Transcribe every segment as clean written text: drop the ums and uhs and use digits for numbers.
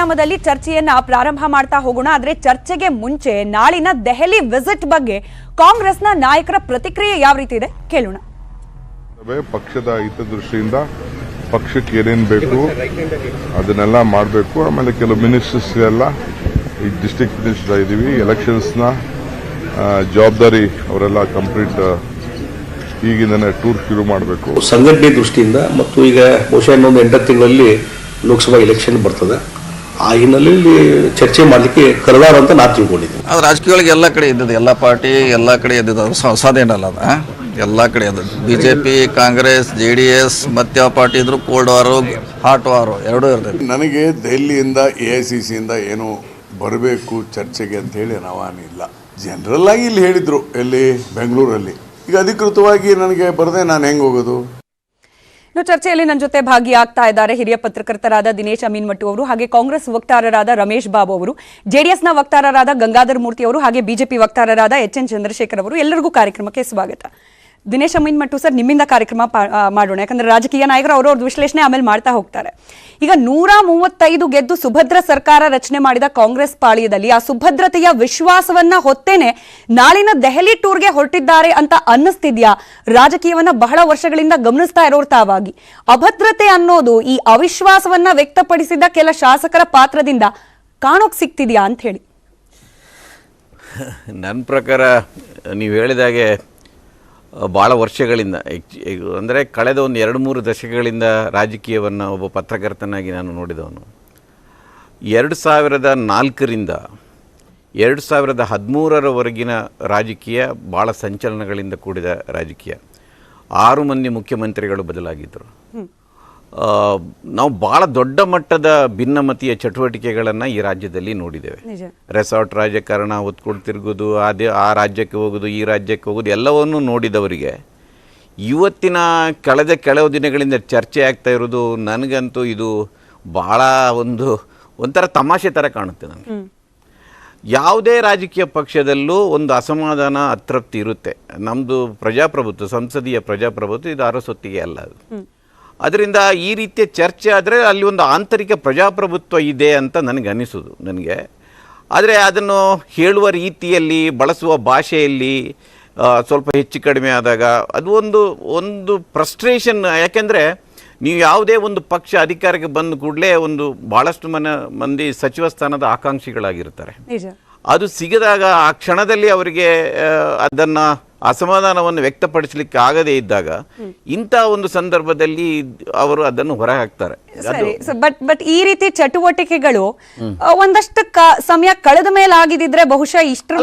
ಆಯಾಮದಲ್ಲಿ ಚರ್ಚೆಯನ್ನ ಪ್ರಾರಂಭ ಮಾಡ್ತಾ ಹೋಗೋಣ. ಆದ್ರೆ ಚರ್ಚೆಗೆ ಮುಂಚೆ ನಾಳಿನ ದೆಹಲಿ ವಿಸಿಟ್ ಬಗ್ಗೆ ಕಾಂಗ್ರೆಸ್ನ ನಾಯಕರ ಪ್ರತಿಕ್ರಿಯೆ ಯಾವ ರೀತಿ ಇದೆ ಕೇಳೋಣ. ಪಕ್ಷದ ಹಿತದೃಷ್ಟಿಯಿಂದ ಪಕ್ಷಕ್ಕೆ ಏನೇನು ಬೇಕು ಅದನ್ನೆಲ್ಲ ಮಾಡಬೇಕು. ಆಮೇಲೆ ಕೆಲವು ಮಿನಿಸ್ಟರ್ಸ್ ಎಲ್ಲ ಈ ಡಿಸ್ಟ್ರಿಕ್ಟ್ ಮಿನಿಸ್ಟರ್ ಇದ್ದೀವಿ, ಎಲೆಕ್ಷನ್ಸ್ನ ಜವಾಬ್ದಾರಿ ಅವರೆಲ್ಲ ಕಂಪ್ಲೀಟ್ ಈಗಿಂದನೇ ಟೂರ್ ಶುರು ಮಾಡಬೇಕು. ಸಂಘಟನೆ ದೃಷ್ಟಿಯಿಂದ ಮತ್ತು ಈಗ ಬಹುಶಃ ಇನ್ನೊಂದು 8 ತಿಂಗಳಲ್ಲಿ ಲೋಕಸಭಾ ಎಲೆಕ್ಷನ್ ಬರ್ತದೆ. ಆ ಹಿನ್ನೆಲೆಯಲ್ಲಿ ಚರ್ಚೆ ಮಾಡಲಿಕ್ಕೆ ಕರೆದಾರ ಅಂತ ನಾನು ತಿಳ್ಕೊಂಡಿದ್ದೀನಿ. ಅದು ರಾಜಕೀಯಗಳಿಗೆ ಎಲ್ಲ ಕಡೆ ಇದ್ದದ್ದು, ಎಲ್ಲ ಪಾರ್ಟಿ ಎಲ್ಲ ಕಡೆ ಇದ್ದದ್ದು, ಹೊಸದೇನಲ್ಲ ಅದು. ಎಲ್ಲ ಕಡೆ ಇದ್ದದ್ದು ಬಿಜೆಪಿ, ಕಾಂಗ್ರೆಸ್, JDS ಮತ್ತೆ ಯಾವ ಪಾರ್ಟಿ ಇದ್ರು ಕೋಲ್ಡ್ ವಾರು, ಹಾಟ್ ವಾರು ಎರಡೂ ಇರ್ತದೆ. ನನಗೆ ದೆಹಲಿಯಿಂದ AICCಯಿಂದ ಏನು ಬರಬೇಕು ಚರ್ಚೆಗೆ ಅಂತ ಹೇಳಿ ನಾವಾನಿಲ್ಲ. ಜನರಲ್ ಆಗಿ ಇಲ್ಲಿ ಹೇಳಿದ್ರು, ಎಲ್ಲಿ ಬೆಂಗಳೂರಲ್ಲಿ. ಈಗ ಅಧಿಕೃತವಾಗಿ ನನಗೆ ಬರದೆ ನಾನು ಹೆಂಗೆ ಹೋಗೋದು? ಇನ್ನು ಚರ್ಚೆಯಲ್ಲಿ ನನ್ನ ಜೊತೆ ಭಾಗಿಯಾಗ್ತಾ ಇದ್ದಾರೆ ಹಿರಿಯ ಪತ್ರಕರ್ತರಾದ ದಿನೇಶ್ ಅಮೀನ್ಮಟ್ಟು ಅವರು, ಹಾಗೆ ಕಾಂಗ್ರೆಸ್ ವಕ್ತಾರರಾದ ರಮೇಶ್ ಬಾಬು ಅವರು, JDSನ ವಕ್ತಾರರಾದ ಗಂಗಾಧರ್ ಮೂರ್ತಿ ಅವರು, ಹಾಗೆ ಬಿಜೆಪಿ ವಕ್ತಾರರಾದ HN ಚಂದ್ರಶೇಖರ್ ಅವರು. ಎಲ್ಲರಿಗೂ ಕಾರ್ಯಕ್ರಮಕ್ಕೆ ಸ್ವಾಗತ. ದಿನೇಶ್ ಅಮೀನ್ಮಟ್ಟು ಸರ್, ನಿಮ್ಮಿಂದ ಕಾರ್ಯಕ್ರಮ ಮಾಡೋಣ. ಯಾಕಂದ್ರೆ ರಾಜಕೀಯ ನಾಯಕರು ಅವ್ರವ್ರದ್ದು ವಿಶ್ಲೇಷಣೆ ಆಮೇಲೆ ಮಾಡ್ತಾ ಹೋಗ್ತಾರೆ. ಈಗ 135 ಗೆದ್ದು ಸುಭದ್ರ ಸರ್ಕಾರ ರಚನೆ ಮಾಡಿದ ಕಾಂಗ್ರೆಸ್ ಪಾಳ್ಯದಲ್ಲಿ ಆ ಸುಭದ್ರತೆಯ ವಿಶ್ವಾಸವನ್ನ ಹೊತ್ತೇನೆ ನಾಳಿನ ದೆಹಲಿ ಟೂರ್ಗೆ ಹೊರಟಿದ್ದಾರೆ ಅಂತ ಅನ್ನಿಸ್ತಿದ್ಯಾ? ರಾಜಕೀಯವನ್ನ ಬಹಳ ವರ್ಷಗಳಿಂದ ಗಮನಿಸ್ತಾ ಇರೋರು ತಾವಾಗಿ ಅಭದ್ರತೆ ಅನ್ನೋದು ಈ ಅವಿಶ್ವಾಸವನ್ನ ವ್ಯಕ್ತಪಡಿಸಿದ ಕೆಲ ಶಾಸಕರ ಪಾತ್ರದಿಂದ ಕಾಣೋಕ್ ಸಿಗ್ತಿದ್ಯಾ ಅಂತ ಹೇಳಿ. ನನ್ನ ಪ್ರಕಾರ ನೀವು ಹೇಳಿದಾಗೆ ಭಾಳ ವರ್ಷಗಳಿಂದ ಅಂದರೆ ಕಳೆದ ಒಂದು 2-3 ದಶಕಗಳಿಂದ ರಾಜಕೀಯವನ್ನು ಒಬ್ಬ ಪತ್ರಕರ್ತನಾಗಿ ನಾನು ನೋಡಿದವನು. 2004ರಿಂದ 2013ರವರೆಗಿನ ರಾಜಕೀಯ ಭಾಳ ಸಂಚಲನಗಳಿಂದ ಕೂಡಿದ ರಾಜಕೀಯ. 6 ಮಂದಿ ಮುಖ್ಯಮಂತ್ರಿಗಳು ಬದಲಾಗಿದ್ದರು. ನಾವು ಭಾಳ ದೊಡ್ಡ ಮಟ್ಟದ ಭಿನ್ನಮತೀಯ ಚಟುವಟಿಕೆಗಳನ್ನು ಈ ರಾಜ್ಯದಲ್ಲಿ ನೋಡಿದ್ದೇವೆ. ರೆಸಾರ್ಟ್ ರಾಜಕಾರಣ, ಹೊತ್ಕೊಂಡು ತಿರುಗೋದು, ಆ ರಾಜ್ಯಕ್ಕೆ ಹೋಗೋದು, ಈ ರಾಜ್ಯಕ್ಕೆ ಹೋಗೋದು ಎಲ್ಲವನ್ನೂ ನೋಡಿದವರಿಗೆ ಇವತ್ತಿನ ಕೆಲವು ದಿನಗಳಿಂದ ಚರ್ಚೆ ಆಗ್ತಾ ಇರೋದು ನನಗಂತೂ ಇದು ಭಾಳ ಒಂಥರ ತಮಾಷೆ ಥರ ಕಾಣುತ್ತೆ ನನಗೆ. ಯಾವುದೇ ರಾಜಕೀಯ ಪಕ್ಷದಲ್ಲೂ ಒಂದು ಅಸಮಾಧಾನ, ಅತೃಪ್ತಿ ಇರುತ್ತೆ. ನಮ್ಮದು ಪ್ರಜಾಪ್ರಭುತ್ವ, ಸಂಸದೀಯ ಪ್ರಜಾಪ್ರಭುತ್ವ, ಇದು ಅರಸೊತ್ತಿಗೆ ಅಲ್ಲ ಅದು. ಅದರಿಂದ ಈ ರೀತಿಯ ಚರ್ಚೆ ಆದರೆ ಅಲ್ಲಿ ಒಂದು ಆಂತರಿಕ ಪ್ರಜಾಪ್ರಭುತ್ವ ಇದೆ ಅಂತ ನನಗೆ ಅನಿಸೋದು ನನಗೆ. ಆದರೆ ಅದನ್ನು ಹೇಳುವ ರೀತಿಯಲ್ಲಿ, ಬಳಸುವ ಭಾಷೆಯಲ್ಲಿ ಸ್ವಲ್ಪ ಹೆಚ್ಚು ಕಡಿಮೆ ಆದಾಗ ಅದು ಒಂದು ಫ್ರಸ್ಟ್ರೇಷನ್. ಯಾಕೆಂದರೆ ನೀವು ಯಾವುದೇ ಒಂದು ಪಕ್ಷ ಅಧಿಕಾರಕ್ಕೆ ಬಂದ ಕೂಡಲೇ ಭಾಳಷ್ಟು ಮಂದಿ ಸಚಿವ ಸ್ಥಾನದ ಆಕಾಂಕ್ಷಿಗಳಾಗಿರ್ತಾರೆ. ಅದು ಸಿಗದಾಗ ಆ ಕ್ಷಣದಲ್ಲಿ ಅವರಿಗೆ ಅದನ್ನು ಅಸಮಾಧಾನವನ್ನು ವ್ಯಕ್ತಪಡಿಸಲಿಕ್ಕೆ ಆಗದೇ ಇದ್ದಾಗ ಇಂಥ ಒಂದು ಸಂದರ್ಭದಲ್ಲಿ ಅವರು ಅದನ್ನು ಹೊರ ಹಾಕ್ತಾರೆ. ಬಟ್ ಈ ರೀತಿ ಚಟುವಟಿಕೆಗಳು ಒಂದಷ್ಟು ಸಮಯ ಕಳೆದ ಮೇಲೆ ಆಗಿದ್ರೆ ಬಹುಶಃ ಇಷ್ಟರ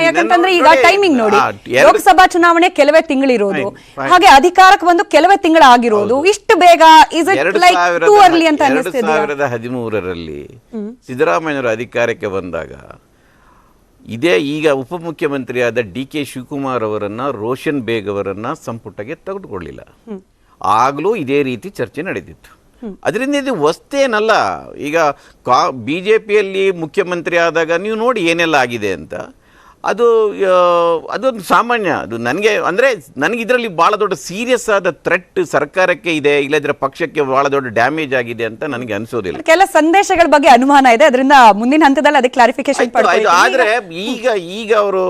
ಯಾಕಂತಂದ್ರೆ ಈಗ ಟೈಮಿಂಗ್ ನೋಡಿ, ಲೋಕಸಭಾ ಚುನಾವಣೆ ಕೆಲವೇ ತಿಂಗಳಿರೋದು, ಹಾಗೆ ಅಧಿಕಾರಕ್ಕೆ ಬಂದು ಕೆಲವೇ ತಿಂಗಳಾಗಿರೋದು. ಇಷ್ಟು ಬೇಗ is it like too early ಅಂತ ಅನಿಸ್ತಿದೆ. 2013ರಲ್ಲಿ ಸಿದ್ದರಾಮಯ್ಯನವರು ಅಧಿಕಾರಕ್ಕೆ ಬಂದಾಗ ಇದೇ ಈಗ ಉಪಮುಖ್ಯಮಂತ್ರಿಯಾದ DK ಶಿವಕುಮಾರ್ ಅವರನ್ನು, ರೋಷನ್ ಬೇಗ್ ಅವರನ್ನು ಸಂಪುಟಕ್ಕೆ ತೆಗೆದುಕೊಳ್ಳಿಲ್ಲ. ಆಗಲೂ ಇದೇ ರೀತಿ ಚರ್ಚೆ ನಡೆದಿತ್ತು. ಅದರಿಂದ ಇದು ಹೊಸ್ತೇನಲ್ಲ. ಈಗ BJPಯಲ್ಲಿ ಮುಖ್ಯಮಂತ್ರಿ ಆದಾಗ ನೀವು ನೋಡಿ ಏನೆಲ್ಲ ಆಗಿದೆ ಅಂತ. ಅದೊಂದು ಸಾಮಾನ್ಯ. ಅದು ನನಗೆ ಇದರಲ್ಲಿ ಭಾಳ ದೊಡ್ಡ ಸೀರಿಯಸ್ ಆದ ಥ್ರೆಟ್ ಸರ್ಕಾರಕ್ಕೆ ಇದೆ, ಇಲ್ಲದ್ರೆ ಪಕ್ಷಕ್ಕೆ ಭಾಳ ದೊಡ್ಡ ಡ್ಯಾಮೇಜ್ ಆಗಿದೆ ಅಂತ ನನಗೆ ಅನಿಸೋದಿಲ್ಲ. ಕೆಲ ಸಂದೇಶಗಳ ಬಗ್ಗೆ ಅನುಮಾನ ಇದೆ, ಅದರಿಂದ ಮುಂದಿನ ಹಂತದಲ್ಲಿ ಅದಕ್ಕೆ ಕ್ಲಾರಿಫಿಕೇಶನ್ ಆದರೆ ಈಗ ಅವರು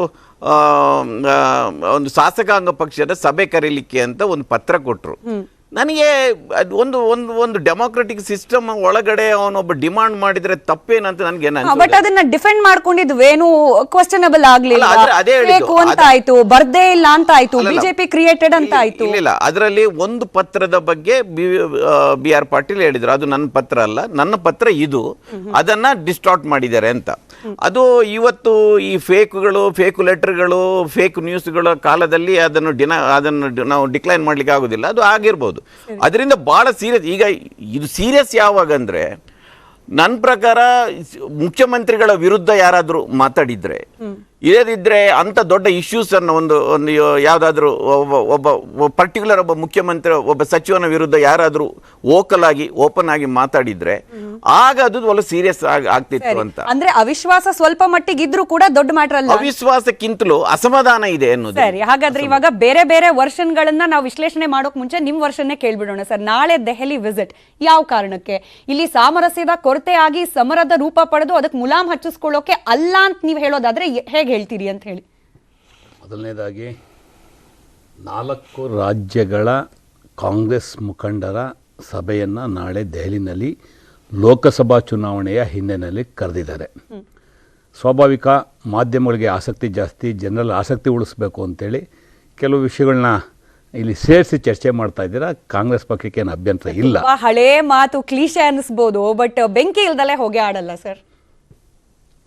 ಒಂದು ಶಾಸಕಾಂಗ ಪಕ್ಷದ ಸಭೆ ಕರೀಲಿಕ್ಕೆ ಅಂತ ಒಂದು ಪತ್ರ ಕೊಟ್ಟರು. ನನಗೆ ಒಂದು ಡೆಮೋಕ್ರೆಟಿಕ್ ಸಿಸ್ಟಮ್ ಒಳಗಡೆ ಅವನೊಬ್ಬ ಡಿಮಾಂಡ್ ಮಾಡಿದ್ರೆ ತಪ್ಪೇನಂತ ನನಗೆ. ಬಟ್ ಅದನ್ನ ಡಿಫೆಂಡ್ ಮಾಡ್ಕೊಂಡಿದ್ವೇನು ಕ್ವಶನಬಲ್ ಆಗ್ಲಿಲ್ಲ, ಅಂತ ಆಯ್ತು, ಬರ್ದೇ ಇಲ್ಲ ಅಂತ ಆಯ್ತು, ಬಿಜೆಪಿ ಕ್ರಿಯೇಟೆಡ್ ಅಂತ ಆಯ್ತು. ಇಲ್ಲ, ಅದರಲ್ಲಿ ಒಂದು ಪತ್ರದ ಬಗ್ಗೆ BR ಪಾಟೀಲ್ ಹೇಳಿದ್ರು, ಅದು ನನ್ನ ಪತ್ರ ಅಲ್ಲ, ನನ್ನ ಪತ್ರ ಇದು, ಅದನ್ನ ಡಿಸ್ಟಾರ್ಟ್ ಮಾಡಿದ್ದಾರೆ ಅಂತ. ಅದು ಇವತ್ತು ಈ ಫೇಕ್ ಲೆಟರ್ಗಳು, ಫೇಕ್ ನ್ಯೂಸ್ಗಳ ಕಾಲದಲ್ಲಿ ಅದನ್ನು ನಾವು ಡಿಕ್ಲೈನ್ ಮಾಡ್ಲಿಕ್ಕೆ ಆಗೋದಿಲ್ಲ. ಅದು ಆಗಿರ್ಬೋದು. ಅದರಿಂದ ಬಹಳ ಸೀರಿಯಸ್. ಈಗ ಇದು ಸೀರಿಯಸ್ ಯಾವಾಗಂದ್ರೆ, ನನ್ನ ಪ್ರಕಾರ ಮುಖ್ಯಮಂತ್ರಿಗಳ ವಿರುದ್ಧ ಯಾರಾದರೂ ಮಾತಾಡಿದ್ರೆ ಇಲ್ಲದಿದ್ದರೆ ಅಂಥ ದೊಡ್ಡ ಇಶ್ಯೂಸನ್ನು ಒಂದು ಯಾವುದಾದ್ರೂ ಒಬ್ಬ ಪರ್ಟಿಕ್ಯುಲರ್ ಒಬ್ಬ ಮುಖ್ಯಮಂತ್ರಿ ಒಬ್ಬ ಸಚಿವನ ವಿರುದ್ಧ ಯಾರಾದರೂ ವೋಕಲ್ ಆಗಿ ಓಪನ್ ಆಗಿ ಮಾತಾಡಿದ್ರೆ ಆಗ ಅದು ಒಳ್ಳೆ ಸೀರಿಯಸ್ ಆಗ್ತಿತ್ತು ಅಂತ. ಅಂದ್ರೆ ಅವಿಶ್ವಾಸ ಸ್ವಲ್ಪ ಮಟ್ಟಿಗೆ ಇದ್ರೂ ಕೂಡ ದೊಡ್ಡ ಮ್ಯಾಟರ್ ಅಲ್ಲ. ಅವಿಶ್ವಾಸಕ್ಕಿಂತಲೂ ಅಸಮಾಧಾನ ಇದೆ ಅನ್ನೋದು. ಸರಿ, ಹಾಗಾದ್ರೆ ಇವಾಗ ಬೇರೆ ಬೇರೆ ವರ್ಷನ್ ಗಳನ್ನ ನಾವು ವಿಶ್ಲೇಷಣೆ ಮಾಡೋಕ್ ಮುಂಚೆ ನಿಮ್ ವರ್ಷನ್ನೇ ಕೇಳ್ಬಿಡೋಣ ಸರ್. ನಾಳೆ ದೆಹಲಿ ವಿಸಿಟ್ ಯಾವ ಕಾರಣಕ್ಕೆ? ಇಲ್ಲಿ ಸಾಮರಸ್ಯದ ಕೊರತೆ ಆಗಿ ಸಮರದ ರೂಪ ಪಡೆದು ಅದಕ್ಕೆ ಮುಲಾಮ್ ಹಚ್ಚಿಸ್ಕೊಳ್ಳೋಕೆ ಅಲ್ಲ ಅಂತ ನೀವು ಹೇಳೋದಾದ್ರೆ ಹೇಗೆ ಹೇಳ್ತೀರಿ ಅಂತ ಹೇಳಿ. ಮೊದಲನೇದಾಗಿ 4 ರಾಜ್ಯಗಳ ಕಾಂಗ್ರೆಸ್ ಮುಖಂಡರ ಸಭೆಯನ್ನು ನಾಳೆ ದೆಹಲಿನಲ್ಲಿ ಲೋಕಸಭಾ ಚುನಾವಣೆಯ ಹಿನ್ನೆಲೆಯಲ್ಲಿ ಕರೆದಿದ್ದಾರೆ. ಸ್ವಾಭಾವಿಕ ಮಾಧ್ಯಮಗಳಿಗೆ ಆಸಕ್ತಿ ಜಾಸ್ತಿ, ಜನರಲ್ಲಿ ಆಸಕ್ತಿ ಉಳಿಸ್ಬೇಕು ಅಂತೇಳಿ ಕೆಲವು ವಿಷಯಗಳನ್ನ ಇಲ್ಲಿ ಸೇರಿಸಿ ಚರ್ಚೆ ಮಾಡ್ತಾ ಇದ್ದೀರಾ. ಕಾಂಗ್ರೆಸ್ ಪಕ್ಷಕ್ಕೆ ಏನು ಅಭ್ಯಂತರ ಇಲ್ಲ. ಹಳೇ ಮಾತು ಕ್ಲೀಶೆ ಅನಿಸ್ಬೋದು, ಬಟ್ ಬೆಂಕಿ ಇಲ್ದಲೆ ಹೊಗೆ ಆಡಲ್ಲ ಸರ್.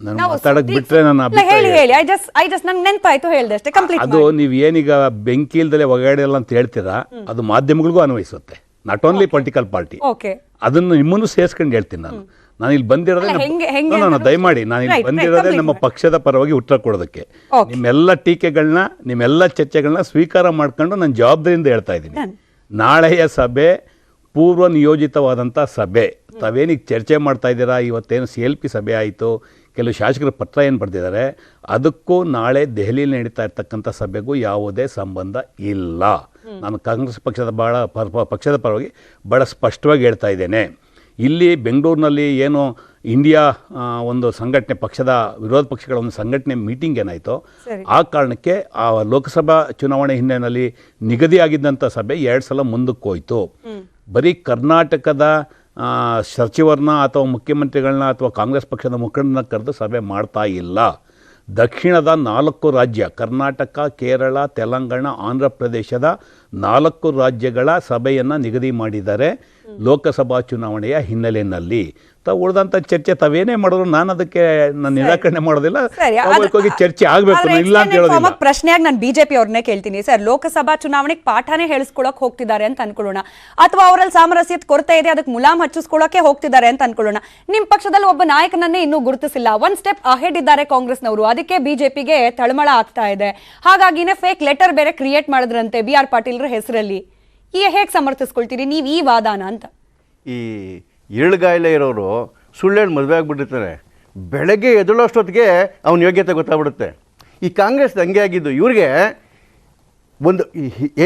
ನಾನು ಮಾತಾಡಕ್ ಬಿಟ್ರೆ ನನ್ನ ಹೇಳಿ ಐ ಜಸ್ಟ್ ನಂಗೆ ನೆನಪಾಯ್ತು ಹೇಳ್ದೆ ಅಷ್ಟೇ, ಕಂಪ್ಲೀಟ್. ಅದು ನೀವು ಏನೀಗ ಬೆಂಕಿ ಇಲ್ದಲೆ ಒಗಾಡಲ್ಲ ಅಂತ ಹೇಳ್ತೀರಾ, ಅದು ಮಾಧ್ಯಮಗಳಿಗೂ ಅನ್ವಯಿಸುತ್ತೆ, not only political party. Okay, ಅದನ್ನು ನಿಮ್ಮನ್ನು ಸೇರಿಸ್ಕೊಂಡು ಹೇಳ್ತೀನಿ. ನಾನು ಇಲ್ಲಿ ಬಂದಿರೋದೇ ದಯಮಾಡಿ ನಾನು ಇಲ್ಲಿ ಬಂದಿರೋದೇ ನಮ್ಮ ಪಕ್ಷದ ಪರವಾಗಿ ಉತ್ತರ ಕೊಡೋದಕ್ಕೆ. ನಿಮ್ಮೆಲ್ಲ ಟೀಕೆಗಳನ್ನ, ನಿಮ್ಮೆಲ್ಲ ಚರ್ಚೆಗಳನ್ನ ಸ್ವೀಕಾರ ಮಾಡ್ಕೊಂಡು ನಾನು ಜವಾಬ್ದಾರಿಯಿಂದ ಹೇಳ್ತಾ ಇದ್ದೀನಿ. ನಾಳೆಯ ಸಭೆ ಪೂರ್ವ ನಿಯೋಜಿತವಾದಂಥ ಸಭೆ. ತಾವೇನಿಗೆ ಚರ್ಚೆ ಮಾಡ್ತಾ ಇದ್ದೀರಾ, ಇವತ್ತೇನು CLP ಸಭೆ ಆಯಿತು, ಕೆಲವು ಶಾಸಕರ ಪತ್ರ ಏನು ಬರೆದಿದ್ದಾರೆ, ಅದಕ್ಕೂ ನಾಳೆ ದೆಹಲಿಯಲ್ಲಿ ನಡೀತಾ ಇರ್ತಕ್ಕಂಥ ಸಭೆಗೂ ಯಾವುದೇ ಸಂಬಂಧ ಇಲ್ಲ. ನಾನು ಕಾಂಗ್ರೆಸ್ ಪಕ್ಷದ ಪರವಾಗಿ ಭಾಳ ಸ್ಪಷ್ಟವಾಗಿ ಹೇಳ್ತಾ ಇದ್ದೇನೆ. ಇಲ್ಲಿ ಬೆಂಗಳೂರಿನಲ್ಲಿ ಏನು ಇಂಡಿಯಾ ಒಂದು ಸಂಘಟನೆ, ಪಕ್ಷದ ವಿರೋಧ ಪಕ್ಷಗಳ ಒಂದು ಸಂಘಟನೆ ಮೀಟಿಂಗ್ ಏನಾಯಿತೋ ಆ ಕಾರಣಕ್ಕೆ ಆ ಲೋಕಸಭಾ ಚುನಾವಣೆ ಹಿನ್ನೆಲೆಯಲ್ಲಿ ನಿಗದಿಯಾಗಿದ್ದಂಥ ಸಭೆ 2 ಸಲ ಮುಂದಕ್ಕೆ ಹೋಯಿತು. ಬರೀ ಕರ್ನಾಟಕದ ಸಚಿವರನ್ನ ಅಥವಾ ಮುಖ್ಯಮಂತ್ರಿಗಳನ್ನ ಅಥವಾ ಕಾಂಗ್ರೆಸ್ ಪಕ್ಷದ ಮುಖಂಡರನ್ನ ಕರೆದು ಸಭೆ ಮಾಡ್ತಾ ಇಲ್ಲ. ದಕ್ಷಿಣದ 4 ರಾಜ್ಯ, ಕರ್ನಾಟಕ, ಕೇರಳ, ತೆಲಂಗಾಣ, ಆಂಧ್ರ ಪ್ರದೇಶದ 4 ರಾಜ್ಯಗಳ ಸಭೆಯನ್ನು ನಿಗದಿ ಮಾಡಿದ್ದಾರೆ ಲೋಕಸಭಾ ಚುನಾವಣೆಯ ಹಿನ್ನೆಲೆಯಲ್ಲಿ. ಉಳಿದಂಥ ಚರ್ಚೆ ತಾವೇನೇ ಮಾಡಿದ್ರು ನಾನು ಅದಕ್ಕೆ ನಿರಾಕರಣೆ ಮಾಡೋದಿಲ್ಲ. ಸ್ವಾಭಾವಿಕವಾಗಿ ಚರ್ಚೆ ಆಗಬೇಕು, ಇಲ್ಲ ಅಂತ ಹೇಳೋದಿಲ್ಲ. ಪ್ರಶ್ನೆಯಾಗಿ ನಾನು ಬಿಜೆಪಿ ಅವ್ರನ್ನೇ ಕೇಳ್ತೀನಿ ಸರ್. ಲೋಕಸಭಾ ಚುನಾವಣೆಗೆ ಪಾಠನೇ ಹೇಳಿಸ್ಕೊಳಕ್ ಹೋಗ್ತಿದ್ದಾರೆ ಅಂತ ಅನ್ಕೊಳ್ಳೋಣ, ಅಥವಾ ಅವರಲ್ಲಿ ಸಾಮರಸ್ಯದ ಕೊರತೆ ಇದೆ ಅದಕ್ಕೆ ಮುಲಾಮ್ ಹಚ್ಚಿಸ್ಕೊಳ್ಳೋಕೆ ಹೋಗ್ತಿದ್ದಾರೆ ಅಂತ ಅನ್ಕೊಳ್ಳೋಣ. ನಿಮ್ ಪಕ್ಷದಲ್ಲಿ ಒಬ್ಬ ನಾಯಕನನ್ನೇ ಇನ್ನೂ ಗುರುತಿಸಿಲ್ಲ, 1 ಸ್ಟೆಪ್ ಅಹೆಡ್ ಇದ್ದಾರೆ ಕಾಂಗ್ರೆಸ್ನವರು. ಅದಕ್ಕೆ ಬಿಜೆಪಿಗೆ ತಳಮಳ ಆಗ್ತಾ ಇದೆ. ಹಾಗಾಗಿನೇ ಫೇಕ್ ಲೆಟರ್ ಬೇರೆ ಕ್ರಿಯೇಟ್ ಮಾಡಿದ್ರಂತೆ BR ಪಾಟೀಲ್ರ ಹೆಸರಲ್ಲಿ. ಹೇಗೆ ಸಮರ್ಥಿಸ್ಕೊಳ್ತೀರಿ ನೀವು ಈ ವಾದಾನ ಅಂತ? ಈ ಇರುಳುಗಾಯಿಲೆ ಇರೋರು ಸುಳ್ಳೇಳು ಮದುವೆ ಆಗಿಬಿಟ್ಟಿರ್ತಾರೆ, ಬೆಳಗ್ಗೆ ಎದುಳೋಷ್ಟೊತ್ತಿಗೆ ಅವನ ಯೋಗ್ಯತೆ ಗೊತ್ತಾಗ್ಬಿಡುತ್ತೆ. ಈ ಕಾಂಗ್ರೆಸ್ ಹಂಗೆ ಆಗಿದ್ದು. ಇವ್ರಿಗೆ ಒಂದು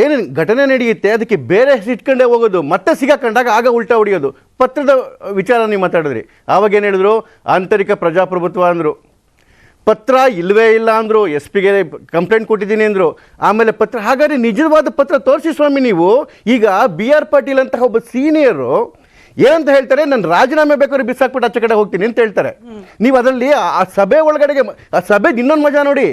ಏನು ಘಟನೆ ನಡೆಯುತ್ತೆ ಅದಕ್ಕೆ ಬೇರೆ ಇಟ್ಕೊಂಡೇ ಹೋಗೋದು, ಮತ್ತೆ ಸಿಗಾಕೊಂಡಾಗ ಆಗ ಉಲ್ಟಾ ಹೊಡಿಯೋದು. ಪತ್ರದ ವಿಚಾರ ನೀವು ಮಾತಾಡಿದ್ರಿ, ಆವಾಗ ಏನು ಹೇಳಿದ್ರು, ಆಂತರಿಕ ಪ್ರಜಾಪ್ರಭುತ್ವ ಅಂದರು. ಪತ್ರ ಇಲ್ಲವೇ ಇಲ್ಲ ಅಂದರು, SP ಗೆ ಕಂಪ್ಲೇಂಟ್ ಕೊಟ್ಟಿದ್ದೀನಿ ಅಂದರು. ಆಮೇಲೆ ಪತ್ರ, ಹಾಗಾದರೆ ನಿಜವಾದ ಪತ್ರ ತೋರಿಸಿ ಸ್ವಾಮಿ ನೀವು. ಈಗ BR ಪಾಟೀಲ್ ಅಂತ ಒಬ್ಬ ಸೀನಿಯರು ಏನಂತ ಹೇಳ್ತಾರೆ, ನಾನು ರಾಜೀನಾಮೆ ಬೇಕಾದ್ರೆ ಬಿಸಾಕ್ಬಿಟ್ಟು ಆಚೆ ಕಡೆ ಹೋಗ್ತೀನಿ ಅಂತ ಹೇಳ್ತಾರೆ. ನೀವು ಅದರಲ್ಲಿ ಆ ಸಭೆ ಒಳಗಡೆಗೆ, ಆ ಸಭೆದು ಇನ್ನೊಂದು ಮಜಾ ನೋಡಿ,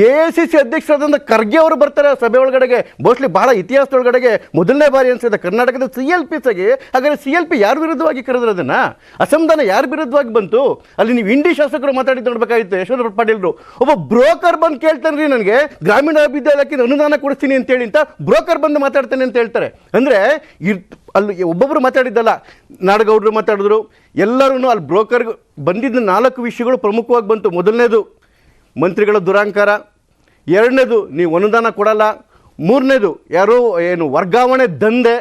AICC ಅಧ್ಯಕ್ಷರಾದಂಥ ಖರ್ಗೆ ಅವರು ಬರ್ತಾರೆ ಆ ಸಭೆ ಒಳಗಡೆಗೆ. ಮೋಸ್ಟ್ಲಿ ಭಾಳ ಇತಿಹಾಸದೊಳಗಡೆಗೆ ಮೊದಲನೇ ಬಾರಿ ಅನಿಸಿದೆ ಕರ್ನಾಟಕದ CLPಸ್ಗೆ. ಹಾಗಾದರೆ CLP ಯಾರ ವಿರುದ್ಧವಾಗಿ ಕರೆದ್ರು ಅದನ್ನು? ಅಸಮಾಧಾನ ಯಾರ ವಿರುದ್ಧವಾಗಿ ಬಂತು? ಅಲ್ಲಿ ನೀವು ಇಂಡಿ ಶಾಸಕರು ಮಾತಾಡಿದ್ದು ನೋಡ್ಬೇಕಾಗಿತ್ತು. ಯಶವಂತ ಪಾಟೀಲ್ರು ಒಬ್ಬ ಬ್ರೋಕರ್ ಬಂದು ಕೇಳ್ತಾನೆ ರೀ, ನನಗೆ ಗ್ರಾಮೀಣ ವಿದ್ಯಾಲಯಕ್ಕೆ ಅನುದಾನ ಕೊಡಿಸ್ತೀನಿ ಅಂತೇಳಿ ಅಂತ ಬ್ರೋಕರ್ ಬಂದು ಮಾತಾಡ್ತಾನೆ ಅಂತ ಹೇಳ್ತಾರೆ. ಅಂದರೆ ಅಲ್ಲಿ ಒಬ್ಬೊಬ್ಬರು ಮಾತಾಡಿದ್ದಲ್ಲ, ನಾಡಗೌಡರು ಮಾತಾಡಿದ್ರು, ಎಲ್ಲರೂ ಅಲ್ಲಿ ಬ್ರೋಕರ್ಗೆ ಬಂದಿದ್ದ 4 ವಿಷಯಗಳು ಪ್ರಮುಖವಾಗಿ ಬಂತು. ಮೊದಲನೇದು ಮಂತ್ರಿಗಳ ದುರಾಂಕಾರ, 2ನೇದು ನೀವು ಅನುದಾನ ಕೊಡಲ್ಲ, 3ನೇದು ಯಾರೋ ಏನು ವರ್ಗಾವಣೆ ದಂಧೆ,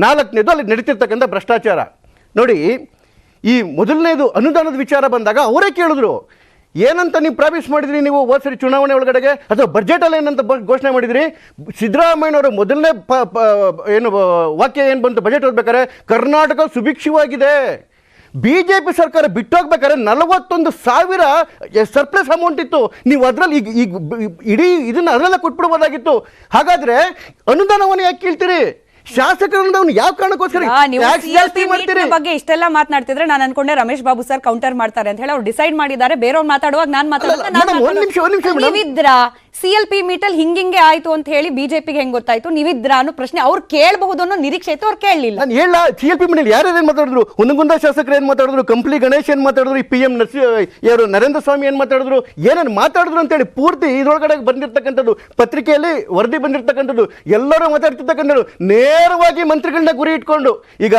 4ನೇದು ಅಲ್ಲಿ ನಡೀತಿರ್ತಕ್ಕಂಥ ಭ್ರಷ್ಟಾಚಾರ. ನೋಡಿ, ಈ ಮೊದಲನೇದು ಅನುದಾನದ ವಿಚಾರ ಬಂದಾಗ ಅವರೇ ಕೇಳಿದ್ರು, ಏನಂತ ನೀವು ಪ್ರಾಮಿಸ್ ಮಾಡಿದ್ರಿ ನೀವು ಹೋದ ಸರಿ ಚುನಾವಣೆ ಒಳಗಡೆಗೆ, ಅಥವಾ ಬಜೆಟಲ್ಲಿ ಏನಂತ ಘೋಷಣೆ ಮಾಡಿದ್ರಿ? ಸಿದ್ದರಾಮಯ್ಯನವರ ಮೊದಲನೇ ಏನು ವಾಕ್ಯ ಏನು ಬಂತು ಬಜೆಟ್ ಓದ್ಬೇಕಾದ್ರೆ, ಕರ್ನಾಟಕ ಸುಭಿಕ್ಷವಾಗಿದೆ. BJP ಸರ್ಕಾರ ಬಿಟ್ಟೋಗ್ಬೇಕಾದ್ರೆ 41,000 ಸರ್ಪ್ಲಸ್ ಅಮೌಂಟ್ ಇತ್ತು. ನೀವು ಅದರಲ್ಲಿ ಈಗ ಇಡೀ ಇದನ್ನು ಅದರಲ್ಲೇ ಕೊಟ್ಬಿಡ್ಬೋದಾಗಿತ್ತು. ಹಾಗಾದರೆ ಅನುದಾನವನ್ನು ಯಾಕೆ ಕೇಳ್ತೀರಿ? ಶಾಸಕರನ್ನು ಯಾವ ಕಾರಣಕ್ಕೋಸ್ಕರ ಬಗ್ಗೆ ಇಷ್ಟೆಲ್ಲ ಮಾತನಾಡ್ತಿದ್ರೆ ನಾನು ಅನ್ಕೊಂಡೆ ರಮೇಶ್ ಬಾಬು ಸರ್ ಕೌಂಟರ್ ಮಾಡ್ತಾರೆ ಅಂತ ಹೇಳಿ ಅವ್ರು ಡಿಸೈಡ್ ಮಾಡಿದ್ದಾರೆ. ಬೇರೆಯವ್ರು ಮಾತಾಡುವಾಗ ನಾನು ಮಾತಾಡೋದಿದ್ರ CLP ಮೀಟಲ್ಲಿ ಹಿಂಗಿಂಗೆ ಆಯ್ತು ಅಂತ ಹೇಳಿ ಬಿಜೆಪಿಗೆ ಹೆಂಗ್ ಗೊತ್ತಾಯ್ತು, ನೀವಿದ್ರ ಅನ್ನೋ ಪ್ರಶ್ನೆ ಅವ್ರು ಕೇಳಬಹುದು ಅನ್ನೋ ನಿರೀಕ್ಷೆ ಇತ್ತು, ಅವ್ರು ಕೇಳಲಿಲ್ಲ. ನಾನು ಹೇಳ CLP ಮೀಟಲ್ಲಿ ಯಾರ್ಯಾರು ಏನ್ ಮಾತಾಡಿದ್ರು, ಹುನಗುಂದ ಶಾಸಕರು ಏನ್ ಮಾತಾಡಿದ್ರು, ಕಂಪ್ಲಿ ಗಣೇಶ್ ಏನ್ ಮಾತಾಡಿದ್ರು, ಈ PM ಯಾರು ನರೇಂದ್ರ ಸ್ವಾಮಿ ಏನ್ ಮಾತಾಡಿದ್ರು, ಏನೇನು ಮಾತಾಡಿದ್ರು ಅಂತೇಳಿ ಪೂರ್ತಿ ಇದ್ರೊಳಗಡೆ ಬಂದಿರ್ತಕ್ಕಂಥದ್ದು, ಪತ್ರಿಕೆಯಲ್ಲಿ ವರದಿ ಬಂದಿರ್ತಕ್ಕಂಥದ್ದು, ಎಲ್ಲರೂ ಮಾತಾಡ್ತಿರ್ತಕ್ಕಂಥದ್ದು ನೇರವಾಗಿ ಮಂತ್ರಿಗಳನ್ನ ಗುರಿ ಇಟ್ಕೊಂಡು. ಈಗ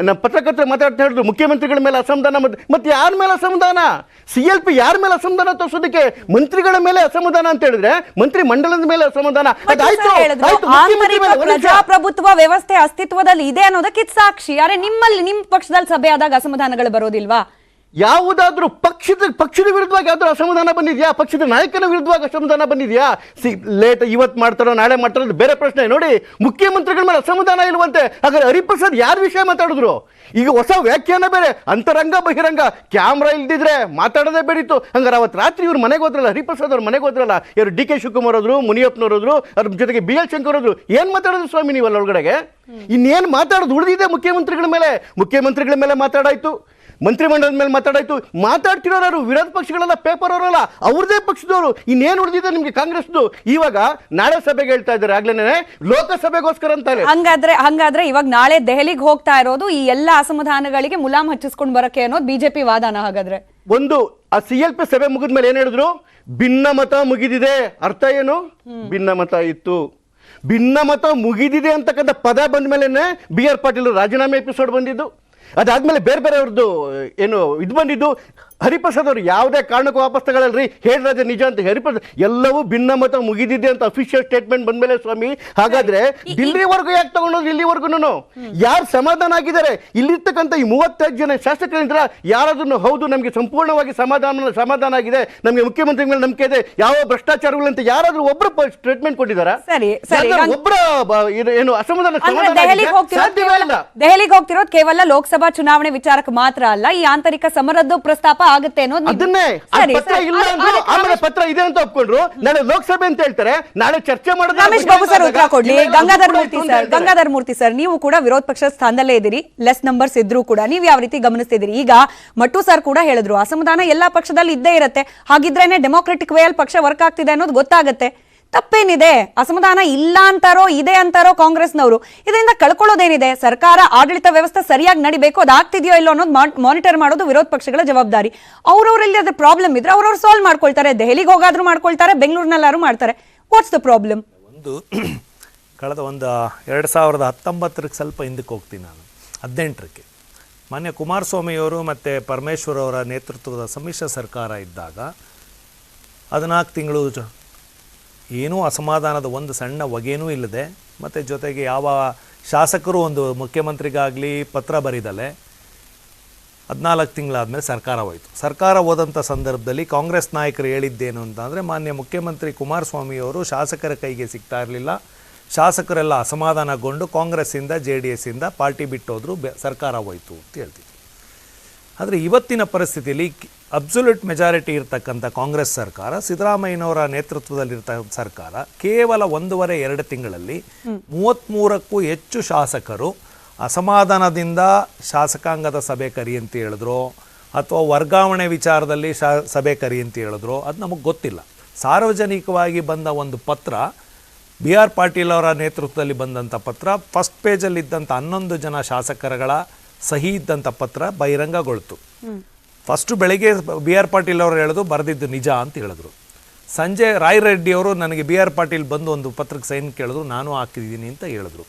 ನಮ್ಮ ಪತ್ರಕರ್ತರು ಮಾತಾಡ್ತಾ ಹೇಳಿದ್ರು ಮುಖ್ಯಮಂತ್ರಿಗಳ ಮೇಲೆ ಅಸಮಾಧಾನ, ಮತ್ತೆ ಯಾರ ಮೇಲೆ ಅಸಮಾಧಾನ? CLP ಯಾರ ಮೇಲೆ ಅಸಮಾಧಾನ ತೋರಿಸೋದಕ್ಕೆ? ಮಂತ್ರಿಗಳ ಮೇಲೆ ಅಸಮಾಧಾನ ಅಂತ ಹೇಳಿದ್ರೆ ಮಂತ್ರಿ ಮಂಡಲದ ಮೇಲೆ ಅಸಮಾಧಾನ. ಪ್ರಜಾಪ್ರಭುತ್ವ ವ್ಯವಸ್ಥೆ ಅಸ್ತಿತ್ವದಲ್ಲಿ ಇದೆ ಅನ್ನೋದಕ್ಕೆ ಇದು ಸಾಕ್ಷಿ. ಅರೆ ನಿಮ್ಮಲ್ಲಿ ನಿಮ್ಮ ಪಕ್ಷದಲ್ಲಿ ಸಭೆ ಆದಾಗ ಅಸಮಾಧಾನಗಳು ಬರೋದಿಲ್ವಾ? ಯಾವುದಾದ್ರೂ ಪಕ್ಷದ ವಿರುದ್ಧವಾಗಿ ಯಾವ್ದಾದ್ರು ಅಸಮಾಧಾನ ಬಂದಿದ್ಯಾ? ಪಕ್ಷದ ನಾಯಕನ ವಿರುದ್ಧವಾಗಿ ಅಸಮಾಧಾನ ಬಂದಿದ್ಯಾ? ಲೇಟ್ ಇವತ್ತು ಮಾಡ್ತಾರೋ ನಾಳೆ ಮಾಡ್ತಾರೋ ಬೇರೆ ಪ್ರಶ್ನೆ. ನೋಡಿ, ಮುಖ್ಯಮಂತ್ರಿಗಳ ಮೇಲೆ ಅಸಮಾಧಾನ ಇಲ್ವಂತೆ. ಹಾಗಾದ್ರೆ ಹರಿಪ್ರಸಾದ್ ಯಾರ ವಿಷಯ ಮಾತಾಡಿದ್ರು? ಈಗ ಹೊಸ ವ್ಯಾಖ್ಯಾನ ಬೇರೆ, ಅಂತರಂಗ ಬಹಿರಂಗ. ಕ್ಯಾಮ್ರಾ ಇಲ್ದಿದ್ರೆ ಮಾತಾಡೋದೇ ಬೇಡಿತ್ತು. ಹಂಗಾರೆ ಅವತ್ತು ರಾತ್ರಿ ಇವ್ರು ಮನೆಗೆ ಹೋದ್ರಲ್ಲ, ಹರಿಪ್ರಸಾದ್ ಅವ್ರ ಮನೆಗೆ ಹೋದ್ರಲ್ಲ, ಇವರು DK ಶಿವಕುಮಾರ್ ಹೋದ್ರು, ಮುನಿಯಪ್ಪನವ್ರು ಹೋದ್ರು, ಅದ್ರ ಜೊತೆಗೆ BL ಶಂಕರ್ ಹೋದ್ರು. ಏನ್ ಮಾತಾಡೋದು ಸ್ವಾಮಿ ನೀವಲ್ಲ ಒಳಗಡೆಗೆ? ಇನ್ನೇನು ಮಾತಾಡೋದು ಉಳಿದಿದೆ? ಮುಖ್ಯಮಂತ್ರಿಗಳ ಮೇಲೆ ಮಾತಾಡಾಯ್ತು, ಮಂತ್ರಿಮಂಡಲದ ಮೇಲೆ ಮಾತಾಡಾಯ್ತು. ಮಾತಾಡ್ತಿರೋರು ವಿರೋಧ ಪಕ್ಷಗಳೆಲ್ಲ ಪೇಪರ್ ಅವರಲ್ಲ, ಅವ್ರದೇ ಪಕ್ಷದವರು. ಇನ್ನೇನು ಉಳಿದಿದೆ ನಿಮ್ಗೆ ಕಾಂಗ್ರೆಸ್ದು? ಇವಾಗ ನಾಳೆ ಸಭೆಗೆ ಹೇಳ್ತಾ ಇದ್ದಾರೆ, ಆಗ್ಲೇನೆ ಲೋಕಸಭೆಗೋಸ್ಕರ ಅಂತಾರೆ. ಹಂಗಾದ್ರೆ ಇವಾಗ ನಾಳೆ ದೆಹಲಿಗೆ ಹೋಗ್ತಾ ಇರೋದು ಈ ಎಲ್ಲ ಅಸಮಾಧಾನಗಳಿಗೆ ಮುಲಾಮ್ ಹಚ್ಚಿಸ್ಕೊಂಡು ಬರಕ್ಕೆ ಅನ್ನೋದು ಬಿಜೆಪಿ ವಾದನ? ಹಾಗಾದ್ರೆ ಒಂದು ಆ CLP ಸಭೆ ಮುಗಿದ್ಮೇಲೆ ಏನ್ ಹೇಳಿದ್ರು? ಭಿನ್ನಮತ ಮುಗಿದಿದೆ. ಅರ್ಥ ಏನು? ಭಿನ್ನಮತ ಇತ್ತು. ಭಿನ್ನಮತ ಮುಗಿದಿದೆ ಅಂತಕ್ಕಂಥ ಪದ ಬಂದ ಮೇಲೆ BR ಪಾಟೀಲ್ ರಾಜೀನಾಮೆ ಎಪಿಸೋಡ್ ಬಂದಿದ್ದು. ಅದಾದ್ಮೇಲೆ ಬೇರೆ ಅವ್ರದ್ದು ಏನು ಇದು ಬಂದಿದ್ದು. ಹರಿಪ್ರಸಾದ್ ಅವರು ಯಾವುದೇ ಕಾರಣಕ್ಕೂ ವಾಪಸ್ ತಗೊಳ್ಳಲ್ರಿ, ಹೇಳ್ರಾಜ ನಿಜ ಅಂತ. ಹರಿಪ್ರಸಾದ್ ಎಲ್ಲವೂ ಭಿನ್ನಮತ ಮುಗಿದಿದೆ ಅಂತ ಅಫಿಷಿಯಲ್ ಸ್ಟೇಟ್ಮೆಂಟ್ ಬಂದ್ಮೇಲೆ ಸ್ವಾಮಿ, ಹಾಗಾದ್ರೆ ದಿಲ್ಲಿವರೆಗೂ ಯಾಕೆ ತಗೊಂಡೋದ್ರು? ಇಲ್ಲಿವರೆಗೂ ಯಾರು ಸಮಾಧಾನ ಆಗಿದ್ದಾರೆ? ಇಲ್ಲಿರ್ತಕ್ಕಂಥ ಈ 35 ಜನ ಶಾಸಕರಿಂದ ಯಾರಾದ್ರೂ ಹೌದು ನಮಗೆ ಸಂಪೂರ್ಣವಾಗಿ ಸಮಾಧಾನ ಆಗಿದೆ, ನಮಗೆ ಮುಖ್ಯಮಂತ್ರಿ ಮೇಲೆ ನಂಬಿಕೆ ಇದೆ, ಯಾವ ಭ್ರಷ್ಟಾಚಾರಗಳಂತ ಯಾರಾದ್ರೂ ಒಬ್ಬರು ಸ್ಟೇಟ್ಮೆಂಟ್ ಕೊಟ್ಟಿದ್ದಾರಾ? ಒಬ್ಬರ ಏನು ಅಸಮಾಧಾನ ದೆಹಲಿಗೆ ಹೋಗ್ತಿರೋದು ಕೇವಲ ಲೋಕಸಭಾ ಚುನಾವಣೆ ವಿಚಾರಕ್ಕೆ ಮಾತ್ರ ಅಲ್ಲ, ಈ ಆಂತರಿಕ ಸಮರದ್ದು ಪ್ರಸ್ತಾಪ ಆಗುತ್ತೆ ಅನ್ನೋದು. ಅದನ್ನೇ ಪತ್ರ ಇಲ್ಲ ಅಂದ್ರು, ಆಮೇಲೆ ಪತ್ರ ಇದೆ ಅಂತ ಒಪ್ಕೊಂಡ್ರು. ನಾಳೆ ಲೋಕಸಭೆ ಅಂತ ಹೇಳ್ತಾರೆ, ನಾಳೆ ಚರ್ಚೆ ಮಾಡೋದು. ರಮೇಶ್ ಬಾಬು ಸರ್ ಉತ್ತರ ಕೊಡ್ಲಿ. ಗಂಗಾಧರ್ ಮೂರ್ತಿ ಸರ್, ನೀವು ಕೂಡ ವಿರೋಧ ಪಕ್ಷದ ಸ್ಥಾನದಲ್ಲೇ ಇದ್ದೀರಿ, ಲೆಸ್ ನಂಬರ್ಸ್ ಇದ್ರೂ ಕೂಡ ನೀವು ಯಾವ ರೀತಿ ಗಮನಿಸ್ತಿದ್ದೀರಿ? ಈಗ ಮಟ್ಟು ಸರ್ ಕೂಡ ಹೇಳಿದ್ರು ಅಸಮಾಧಾನ ಎಲ್ಲಾ ಪಕ್ಷದಲ್ಲಿ ಇದ್ದೇ ಇರುತ್ತೆ, ಹಾಗಿದ್ರೇನೆ ಡೆಮೋಕ್ರೆಟಿಕ್ ವೇ ಅಲ್ಲಿ ಪಕ್ಷ ವರ್ಕ್ ಆಗ್ತಿದೆ ಅನ್ನೋದು ಗೊತ್ತಾಗುತ್ತೆ. ತಪ್ಪೇನಿದೆ? ಅಸಮಾಧಾನ ಇಲ್ಲ ಅಂತಾರೋ ಇದೆ ಅಂತಾರೋ ಕಾಂಗ್ರೆಸ್ನವರು, ಇದರಿಂದ ಕಳ್ಕೊಳ್ಳೋದೇನಿದೆ? ಸರ್ಕಾರ ಆಡಳಿತ ವ್ಯವಸ್ಥೆ ಸರಿಯಾಗಿ ನಡಿಬೇಕು, ಅದಾಗ್ತಿದೆಯೋ ಇಲ್ಲೋ ಅನ್ನೋದು ಮಾನಿಟರ್ ಮಾಡೋದು ವಿರೋಧ ಪಕ್ಷಗಳ ಜವಾಬ್ದಾರಿ. ಅವ್ರವ್ರಲ್ಲಿ ಅದ್ರ ಪ್ರಾಬ್ಲಮ್ ಇದ್ರೆ ಅವ್ರವ್ರು ಸಾಲ್ವ್ ಮಾಡ್ಕೊಳ್ತಾರೆ. ದೆಹಲಿಗೆ ಹೋಗಾದ್ರೂ ಮಾಡ್ಕೊಳ್ತಾರೆ, ಬೆಂಗಳೂರಿನಲ್ಲಾರು ಮಾಡ್ತಾರೆ. What's the problem? ಕಳೆದ 2019 ಸ್ವಲ್ಪ ಹಿಂದಕ್ಕೆ ಹೋಗ್ತೀನಿ ನಾನು, 18ಕ್ಕೆ ಮಾನ್ಯ ಕುಮಾರಸ್ವಾಮಿಯವರು ಮತ್ತು ಪರಮೇಶ್ವರ್ ಅವರ ನೇತೃತ್ವದ ಸಮ್ಮಿಶ್ರ ಸರ್ಕಾರ ಇದ್ದಾಗ 14 ತಿಂಗಳು ಏನೂ ಅಸಮಾಧಾನದ ಒಂದು ಸಣ್ಣ ಹೊಗೆನೂ ಇಲ್ಲದೆ, ಮತ್ತು ಜೊತೆಗೆ ಯಾವ ಶಾಸಕರು ಒಂದು ಮುಖ್ಯಮಂತ್ರಿಗಾಗಲಿ ಪತ್ರ ಬರೀದಲೆ 14 ತಿಂಗಳಾದಮೇಲೆ ಸರ್ಕಾರ ಹೋಯಿತು. ಸರ್ಕಾರ ಹೋದಂಥ ಸಂದರ್ಭದಲ್ಲಿ ಕಾಂಗ್ರೆಸ್ ನಾಯಕರು ಹೇಳಿದ್ದೇನು ಅಂತಂದರೆ, ಮಾನ್ಯ ಮುಖ್ಯಮಂತ್ರಿ ಕುಮಾರಸ್ವಾಮಿಯವರು ಶಾಸಕರ ಕೈಗೆ ಸಿಗ್ತಾ ಇರಲಿಲ್ಲ, ಶಾಸಕರೆಲ್ಲ ಅಸಮಾಧಾನಗೊಂಡು ಕಾಂಗ್ರೆಸ್ಸಿಂದ JDSಯಿಂದ ಪಾರ್ಟಿ ಬಿಟ್ಟೋದ್ರು, ಸರ್ಕಾರ ಹೋಯಿತು ಅಂತ ಹೇಳ್ತಿದ್ರು. ಆದರೆ ಇವತ್ತಿನ ಪರಿಸ್ಥಿತಿಯಲ್ಲಿ ಅಬ್ಸಲ್ಯೂಟ್ ಮೆಜಾರಿಟಿ ಇರ್ತಕ್ಕಂಥ ಕಾಂಗ್ರೆಸ್ ಸರ್ಕಾರ, ಸಿದ್ದರಾಮಯ್ಯನವರ ನೇತೃತ್ವದಲ್ಲಿರ್ತಕ್ಕಂಥ ಸರ್ಕಾರ ಕೇವಲ 1.5-2 ತಿಂಗಳಲ್ಲಿ 33ಕ್ಕೂ ಹೆಚ್ಚು ಶಾಸಕರು ಅಸಮಾಧಾನದಿಂದ ಶಾಸಕಾಂಗದ ಸಭೆ ಕರಿ ಅಂತ ಹೇಳಿದ್ರು, ಅಥವಾ ವರ್ಗಾವಣೆ ವಿಚಾರದಲ್ಲಿ ಸಭೆ ಕರಿ ಅಂತ ಹೇಳಿದ್ರು, ಅದು ನಮಗೆ ಗೊತ್ತಿಲ್ಲ. ಸಾರ್ವಜನಿಕವಾಗಿ ಬಂದ ಒಂದು ಪತ್ರ, BR ಪಾಟೀಲ್ ಅವರ ನೇತೃತ್ವದಲ್ಲಿ ಬಂದಂಥ ಪತ್ರ, ಫಸ್ಟ್ ಪೇಜಲ್ಲಿದ್ದಂಥ 11 ಜನ ಶಾಸಕರುಗಳ ಸಹಿ ಇದ್ದಂಥ ಪತ್ರ ಬಹಿರಂಗಗೊಳ್ತು. ಫಸ್ಟು ಬೆಳಗ್ಗೆ BR ಪಾಟೀಲ್ ಅವರು ಹೇಳೋದು ಬರೆದಿದ್ದು ನಿಜ ಅಂತ ಹೇಳಿದ್ರು. ಸಂಜೆ ರಾಯ್ ರೆಡ್ಡಿ ಅವರು ನನಗೆ BR ಪಾಟೀಲ್ ಬಂದು ಒಂದು ಪತ್ರಕ್ಕೆ ಸೈನ್ ಕೇಳಿದ್ರು, ನಾನು ಹಾಕಿದ್ದೀನಿ ಅಂತ ಹೇಳಿದ್ರು.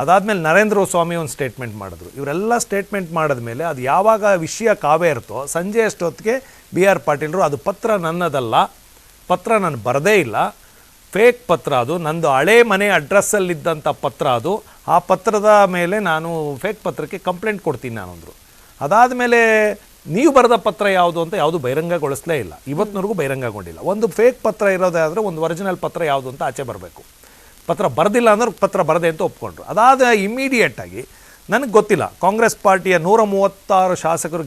ಅದಾದಮೇಲೆ ನರೇಂದ್ರ ಸ್ವಾಮಿ ಒಂದು ಸ್ಟೇಟ್ಮೆಂಟ್ ಮಾಡಿದ್ರು. ಇವರೆಲ್ಲ ಸ್ಟೇಟ್ಮೆಂಟ್ ಮಾಡಿದ್ಮೇಲೆ ಅದು ಯಾವಾಗ ವಿಷಯ ಕಾವೇ ಇರ್ತೋ ಸಂಜೆ ಅಷ್ಟೊತ್ತಿಗೆ BR ಪಾಟೀಲರು ಅದು ಪತ್ರ ನನ್ನದಲ್ಲ, ಪತ್ರ ನಾನು ಬರದೇ ಇಲ್ಲ, ಫೇಕ್ ಪತ್ರ, ಅದು ನಂದು ಹಳೆ ಮನೆ ಅಡ್ರೆಸ್ಸಲ್ಲಿದ್ದಂಥ ಪತ್ರ, ಅದು ಆ ಪತ್ರದ ಮೇಲೆ ನಾನು ಫೇಕ್ ಪತ್ರಕ್ಕೆ ಕಂಪ್ಲೇಂಟ್ ಕೊಡ್ತೀನಿ ನಾನು ಅಂದರು. ಅದಾದಮೇಲೆ ನೀವು ಬರೆದ ಪತ್ರ ಯಾವುದು ಅಂತ ಯಾವುದು ಬಹಿರಂಗಗೊಳಿಸಲೇ ಇಲ್ಲ, ಇವತ್ತಿನವರೆಗೂ ಬಹಿರಂಗಗೊಂಡಿಲ್ಲ. ಒಂದು ಫೇಕ್ ಪತ್ರ ಇರೋದಾದರೆ ಒಂದು ಒರಿಜಿನಲ್ ಪತ್ರ ಯಾವುದು ಅಂತ ಆಚೆ ಬರಬೇಕು. ಪತ್ರ ಬರೆದಿಲ್ಲ ಅಂದ್ರೆ ಪತ್ರ ಬರದೆ ಅಂತ ಒಪ್ಕೊಂಡ್ರು. ಅದಾದ ಇಮಿಡಿಯೇಟಾಗಿ ನನಗೆ ಗೊತ್ತಿಲ್ಲ, ಕಾಂಗ್ರೆಸ್ ಪಾರ್ಟಿಯ 136 ಶಾಸಕರು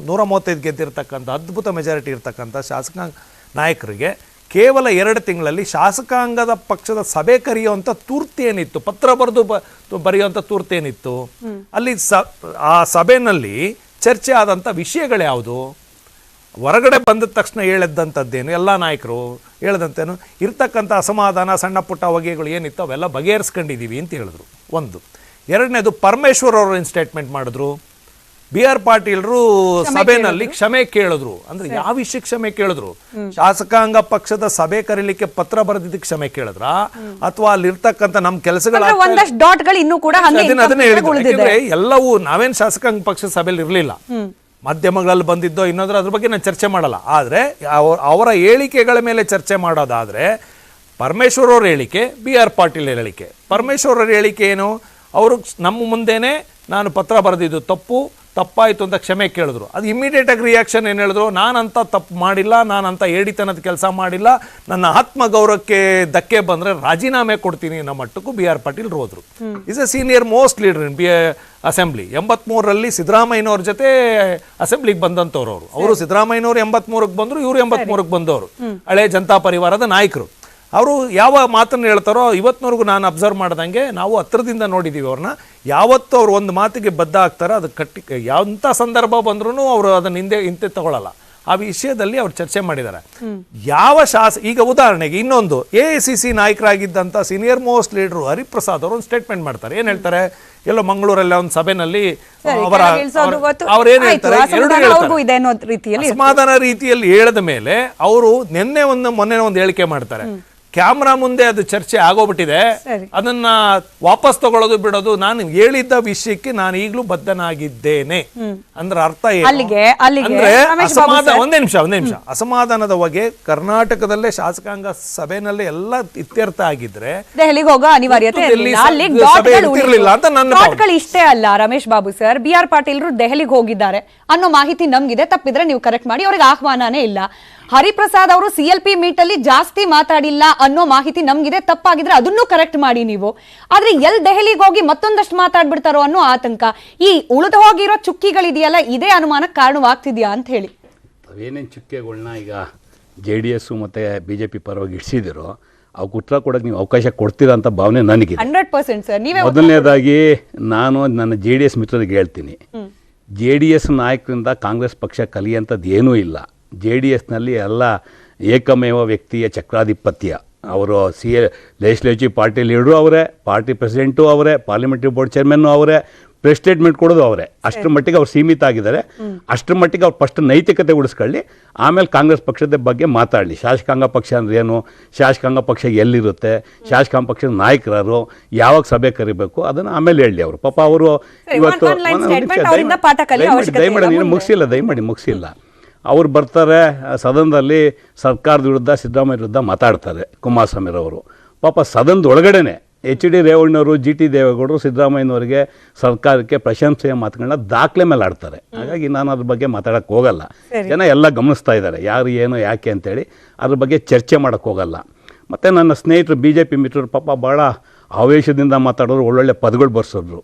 135 ಗೆದ್ದಿರ್ತಕ್ಕಂಥ ಅದ್ಭುತ ಮೆಜಾರಿಟಿ ಇರ್ತಕ್ಕಂಥ ಶಾಸಕಾಂಗ ನಾಯಕರಿಗೆ ಕೇವಲ 2 ತಿಂಗಳಲ್ಲಿ ಶಾಸಕಾಂಗದ ಪಕ್ಷದ ಸಭೆ ಕರೆಯುವಂಥ ತುರ್ತೇನಿತ್ತು, ಪತ್ರ ಬರೆದು ಬರೆಯುವಂಥ ತುರ್ತೇನಿತ್ತು, ಅಲ್ಲಿ ಆ ಸಭೆಯಲ್ಲಿ ಚರ್ಚೆ ಆದಂಥ ವಿಷಯಗಳು ಯಾವುದು? ಹೊರಗಡೆ ಬಂದ ತಕ್ಷಣ ಹೇಳದಂಥದ್ದೇನು ಎಲ್ಲ ನಾಯಕರು ಹೇಳದಂತೇನು ಇರ್ತಕ್ಕಂಥ ಅಸಮಾಧಾನ ಸಣ್ಣ ಪುಟ್ಟ ಹೊಗೆಗಳು ಏನಿತ್ತು ಅವೆಲ್ಲ ಬಗೆಹರಿಸ್ಕೊಂಡಿದ್ದೀವಿ ಅಂತ ಹೇಳಿದ್ರು. ಒಂದು. ಎರಡನೇದು ಪರಮೇಶ್ವರ್ ಅವರು ಏನು ಸ್ಟೇಟ್ಮೆಂಟ್ ಮಾಡಿದ್ರು, ಬಿ ಆರ್ ಪಾಟೀಲ್ರು ಸಭೆಯಲ್ಲಿ ಕ್ಷಮೆ ಕೇಳಿದ್ರು. ಅಂದ್ರೆ ಯಾವ ವಿಷಯ ಕ್ಷಮೆ ಕೇಳಿದ್ರು? ಶಾಸಕಾಂಗ ಪಕ್ಷದ ಸಭೆ ಕರೀಲಿಕ್ಕೆ ಪತ್ರ ಬರೆದಿದ್ದಕ್ಕೆ ಕ್ಷಮೆ ಕೇಳಿದ್ರ, ಅಥವಾ ಅಲ್ಲಿರ್ತಕ್ಕಂಥ ನಮ್ಮ ಕೆಲಸಗಳ ಒಂದಷ್ಟು ಡಾಟ್ಗಳು ಇನ್ನೂ ಕೂಡ ಅದನ್ನೇ ಹೇಳಿದ್ರು. ಎಲ್ಲವೂ ನಾವೇನ್ ಶಾಸಕಾಂಗ ಪಕ್ಷದ ಸಭೆಯಲ್ಲಿ ಇರಲಿಲ್ಲ, ಮಾಧ್ಯಮಗಳಲ್ಲಿ ಬಂದಿದ್ದೋ ಇನ್ನೊಂದ್ರೆ ಅದ್ರ ಬಗ್ಗೆ ನಾನು ಚರ್ಚೆ ಮಾಡಲ್ಲ. ಆದರೆ ಅವರ ಹೇಳಿಕೆಗಳ ಮೇಲೆ ಚರ್ಚೆ ಮಾಡೋದಾದ್ರೆ ಪರಮೇಶ್ವರ್ ಅವ್ರ ಹೇಳಿಕೆ, ಬಿ ಆರ್ ಪಾಟೀಲ್ ಹೇಳಿಕೆ. ಪರಮೇಶ್ವರ್ ಅವ್ರ ಹೇಳಿಕೆ ಏನು? ಅವರು ನಮ್ಮ ಮುಂದೆನೆ ನಾನು ಪತ್ರ ಬರೆದಿದ್ದು ತಪ್ಪಾಯಿತು ಅಂತ ಕ್ಷಮೆ ಕೇಳಿದ್ರು. ಅದು ಇಮಿಡಿಯೇಟ್ ಆಗಿ ರಿಯಾಕ್ಷನ್ ಏನು ಹೇಳಿದ್ರು, ನಾನಂತ ತಪ್ಪು ಮಾಡಿಲ್ಲ, ನಾನಂತ ಹೇಳಿತನದ ಕೆಲಸ ಮಾಡಿಲ್ಲ, ನನ್ನ ಆತ್ಮಗೌರವಕ್ಕೆ ಧಕ್ಕೆ ಬಂದ್ರೆ ರಾಜೀನಾಮೆ ಕೊಡ್ತೀನಿ ಅನ್ನೋ ಮಟ್ಟಕ್ಕೂ ಬಿ ಆರ್ ಪಾಟೀಲ್ ಹೋದ್ರು. Is a senior most leader in assembly. 83ರಲ್ಲಿ ಸಿದ್ದರಾಮಯ್ಯನವ್ರ ಜೊತೆ ಅಸೆಂಬ್ಲಿಗೆ ಬಂದಂಥವ್ರು ಅವರು ಸಿದ್ದರಾಮಯ್ಯನವರು 83ಕ್ಕೆ ಬಂದ್ರು, ಇವರು 83ಕ್ಕೆ ಬಂದವರು, ಹಳೆ ಜನತಾ ಪರಿವಾರದ ನಾಯಕರು. ಅವರು ಯಾವ ಮಾತನ್ನು ಹೇಳ್ತಾರೋ ಇವತ್ತಿನವರೆಗೂ ನಾನು ಅಬ್ಸರ್ವ್ ಮಾಡ್ದಂಗೆ ನಾವು ಹತ್ರದಿಂದ ನೋಡಿದ್ದೀವಿ ಅವ್ರನ್ನ. ಯಾವತ್ತೂ ಅವ್ರು ಒಂದು ಮಾತಿಗೆ ಬದ್ಧ ಆಗ್ತಾರೋ ಅದು ಯಾವಂಥ ಸಂದರ್ಭ ಬಂದ್ರೂ ಅವರು ಅದನ್ನ ಹಿಂದೆ ತಗೊಳ್ಳಲ್ಲ. ಆ ವಿಷಯದಲ್ಲಿ ಅವ್ರು ಚರ್ಚೆ ಮಾಡಿದ್ದಾರೆ. ಈಗ ಉದಾಹರಣೆಗೆ ಇನ್ನೊಂದು AICC ನಾಯಕರಾಗಿದ್ದಂಥ ಸೀನಿಯರ್ ಮೋಸ್ಟ್ ಲೀಡರ್ ಹರಿಪ್ರಸಾದ್ ಅವರು ಒಂದು ಸ್ಟೇಟ್ಮೆಂಟ್ ಮಾಡ್ತಾರೆ. ಏನ್ ಹೇಳ್ತಾರೆ? ಎಲ್ಲೋ ಮಂಗಳೂರಲ್ಲಿ ಒಂದು ಸಭೆನಲ್ಲಿ ಅವ್ರೇನ್ ಹೇಳ್ತಾರೆ, ಅಸಮಾಧಾನ ರೀತಿಯಲ್ಲಿ ಹೇಳಿದ ಮೇಲೆ ಅವರು ಮೊನ್ನೆ ಒಂದು ಹೇಳಿಕೆ ಮಾಡ್ತಾರೆ, ಕ್ಯಾಮ್ರಾ ಮುಂದೆ ಅದು ಚರ್ಚೆ ಆಗೋಗ್ಬಿಟ್ಟಿದೆ, ಅದನ್ನ ವಾಪಸ್ ತಗೊಳ್ಳೋದು ಬಿಡೋದು, ನಾನು ಹೇಳಿದ್ದ ವಿಷಯಕ್ಕೆ ನಾನು ಈಗಲೂ ಬದ್ಧನಾಗಿದ್ದೇನೆ. ಅಂದ್ರೆ ಅರ್ಥ ಅಂದ್ರೆ ಒಂದೇ ನಿಮಿಷ ಅಸಮಾಧಾನದ ಬಗ್ಗೆ ಕರ್ನಾಟಕದಲ್ಲೇ ಶಾಸಕಾಂಗ ಸಭೆನಲ್ಲೇ ಎಲ್ಲ ಇತ್ಯರ್ಥ ಆಗಿದ್ರೆ ದೆಹಲಿಗೆ ಹೋಗೋ ಅನಿವಾರ್ಯತೆ ಇರ್ಲಿಲ್ಲ ಅಂತ ನನ್ನ ಇಷ್ಟೇ ಅಲ್ಲ Ramesh Babu sir, B R ಪಾಟೀಲ್ರು ದೆಹಲಿಗೆ ಹೋಗಿದ್ದಾರೆ ಅನ್ನೋ ಮಾಹಿತಿ ನಮ್ಗಿದೆ, ತಪ್ಪಿದ್ರೆ ನೀವು ಕರೆಕ್ಟ್ ಮಾಡಿ, ಅವ್ರಿಗೆ ಆಹ್ವಾನನೇ ಇಲ್ಲ. ಹರಿಪ್ರಸಾದ್ ಅವರು CLP ಮೀಟ್ ಅಲ್ಲಿ ಜಾಸ್ತಿ ಮಾತಾಡಿಲ್ಲ ಅನ್ನೋ ಮಾಹಿತಿ ನಮ್ಗಿದೆ, ತಪ್ಪಾಗಿದ್ರೆ ಅದನ್ನೂ ಕರೆಕ್ಟ್ ಮಾಡಿ ನೀವು. ಆದ್ರೆ ದೆಹಲಿಗೆ ಹೋಗಿ ಮತ್ತೊಂದಷ್ಟು ಮಾತಾಡ್ಬಿಡ್ತಾರೋ ಅನ್ನೋ ಆತಂಕ. ಈ ಉಳಿದು ಹೋಗಿರೋ ಚುಕ್ಕಿಗಳಿದೆಯಲ್ಲ, ಇದೇ ಅನುಮಾನಕ್ಕೆ ಕಾರಣವಾಗ್ತಿದ್ಯಾ ಅಂತ ಹೇಳಿ. ಏನೇನು ಚುಕ್ಕೆಗಳನ್ನ ಈಗ JDS ಮತ್ತು BJP ಪರವಾಗಿ ಇಡಿಸಿದಿರೋ ಅವಕ್ಕೆ ಉತ್ತರ ಕೊಡೋಕೆ ನೀವು ಅವಕಾಶ ಕೊಡ್ತೀರಾ ಅಂತ ಭಾವನೆ ನನಗೆ 100% ಸರ್. ನೀವೇ ಮೊದಲನೇದಾಗಿ ನಾನು ನನ್ನ JDS ಮಿತ್ರರಿಗೆ ಹೇಳ್ತೀನಿ, JDS ನಾಯಕರಿಂದ ಕಾಂಗ್ರೆಸ್ ಪಕ್ಷ ಕಲಿಯಂಥದ್ದು ಏನೂ ಇಲ್ಲ. JDSನಲ್ಲಿ ಎಲ್ಲ ಏಕಮೇವ ವ್ಯಕ್ತಿಯ ಚಕ್ರಾಧಿಪತ್ಯ. ಅವರು ಲೆಜಿಸ್ಲೇಟಿವ್ ಪಾರ್ಟಿ ಲೀಡರು ಅವರೇ, ಪಾರ್ಟಿ ಪ್ರೆಸಿಡೆಂಟು ಅವರೇ, ಪಾರ್ಲಿಮೆಂಟರಿ ಬೋರ್ಡ್ ಚೇರ್ಮನ್ನು ಅವರೇ, ಪ್ರೆಸ್ ಸ್ಟೇಟ್ಮೆಂಟ್ ಕೊಡೋದು ಅವರೇ. ಅಷ್ಟರ ಮಟ್ಟಿಗೆ ಅವ್ರು ಸೀಮಿತ ಆಗಿದ್ದಾರೆ. ಅಷ್ಟರ ಮಟ್ಟಿಗೆ ಅವ್ರು ಫಸ್ಟ್ ನೈತಿಕತೆ ಉಳಿಸ್ಕೊಳ್ಳಿ, ಆಮೇಲೆ ಕಾಂಗ್ರೆಸ್ ಪಕ್ಷದ ಬಗ್ಗೆ ಮಾತಾಡಲಿ. ಶಾಸಕಾಂಗ ಪಕ್ಷ ಅಂದ್ರೆ ಏನು, ಶಾಸಕಾಂಗ ಪಕ್ಷ ಎಲ್ಲಿರುತ್ತೆ, ಶಾಸಕಾಂಗ ಪಕ್ಷದ ನಾಯಕರು ಯಾವಾಗ ಸಭೆ ಕರಿಬೇಕು ಅದನ್ನು ಆಮೇಲೆ ಹೇಳಿ ಅವರು. ಪಾಪ ಅವರು ಇವತ್ತು ದಯಮಾಡಿ ಮುಗಿಸಿಲ್ಲ. ಅವ್ರು ಬರ್ತಾರೆ ಸದನದಲ್ಲಿ ಸರ್ಕಾರದ ವಿರುದ್ಧ ಸಿದ್ದರಾಮಯ್ಯ ವಿರುದ್ಧ ಮಾತಾಡ್ತಾರೆ ಕುಮಾರಸ್ವಾಮಿರವರು. ಪಾಪ ಸದನದ ಒಳಗಡೆನೆ HD ರೇವಣ್ಣವರು, GT ದೇವೇಗೌಡರು ಸಿದ್ದರಾಮಯ್ಯನವರಿಗೆ ಸರ್ಕಾರಕ್ಕೆ ಪ್ರಶಂಸೆಯ ಮಾತುಗಳನ್ನ ದಾಖಲೆ ಮೇಲೆ ಆಡ್ತಾರೆ. ಹಾಗಾಗಿ ನಾನು ಅದ್ರ ಬಗ್ಗೆ ಮಾತಾಡೋಕ್ಕೆ ಹೋಗಲ್ಲ. ಜನ ಎಲ್ಲ ಗಮನಿಸ್ತಾ ಇದ್ದಾರೆ ಯಾರು ಏನು ಯಾಕೆ ಅಂತೇಳಿ, ಅದ್ರ ಬಗ್ಗೆ ಚರ್ಚೆ ಮಾಡೋಕ್ಕೆ ಹೋಗಲ್ಲ. ಮತ್ತು ನನ್ನ ಸ್ನೇಹಿತರು BJP ಮಿತ್ರರು ಪಾಪ ಭಾಳ ಆವೇಶದಿಂದ ಮಾತಾಡೋರು, ಒಳ್ಳೊಳ್ಳೆ ಪದಗಳು ಬರ್ಸೋದ್ರು.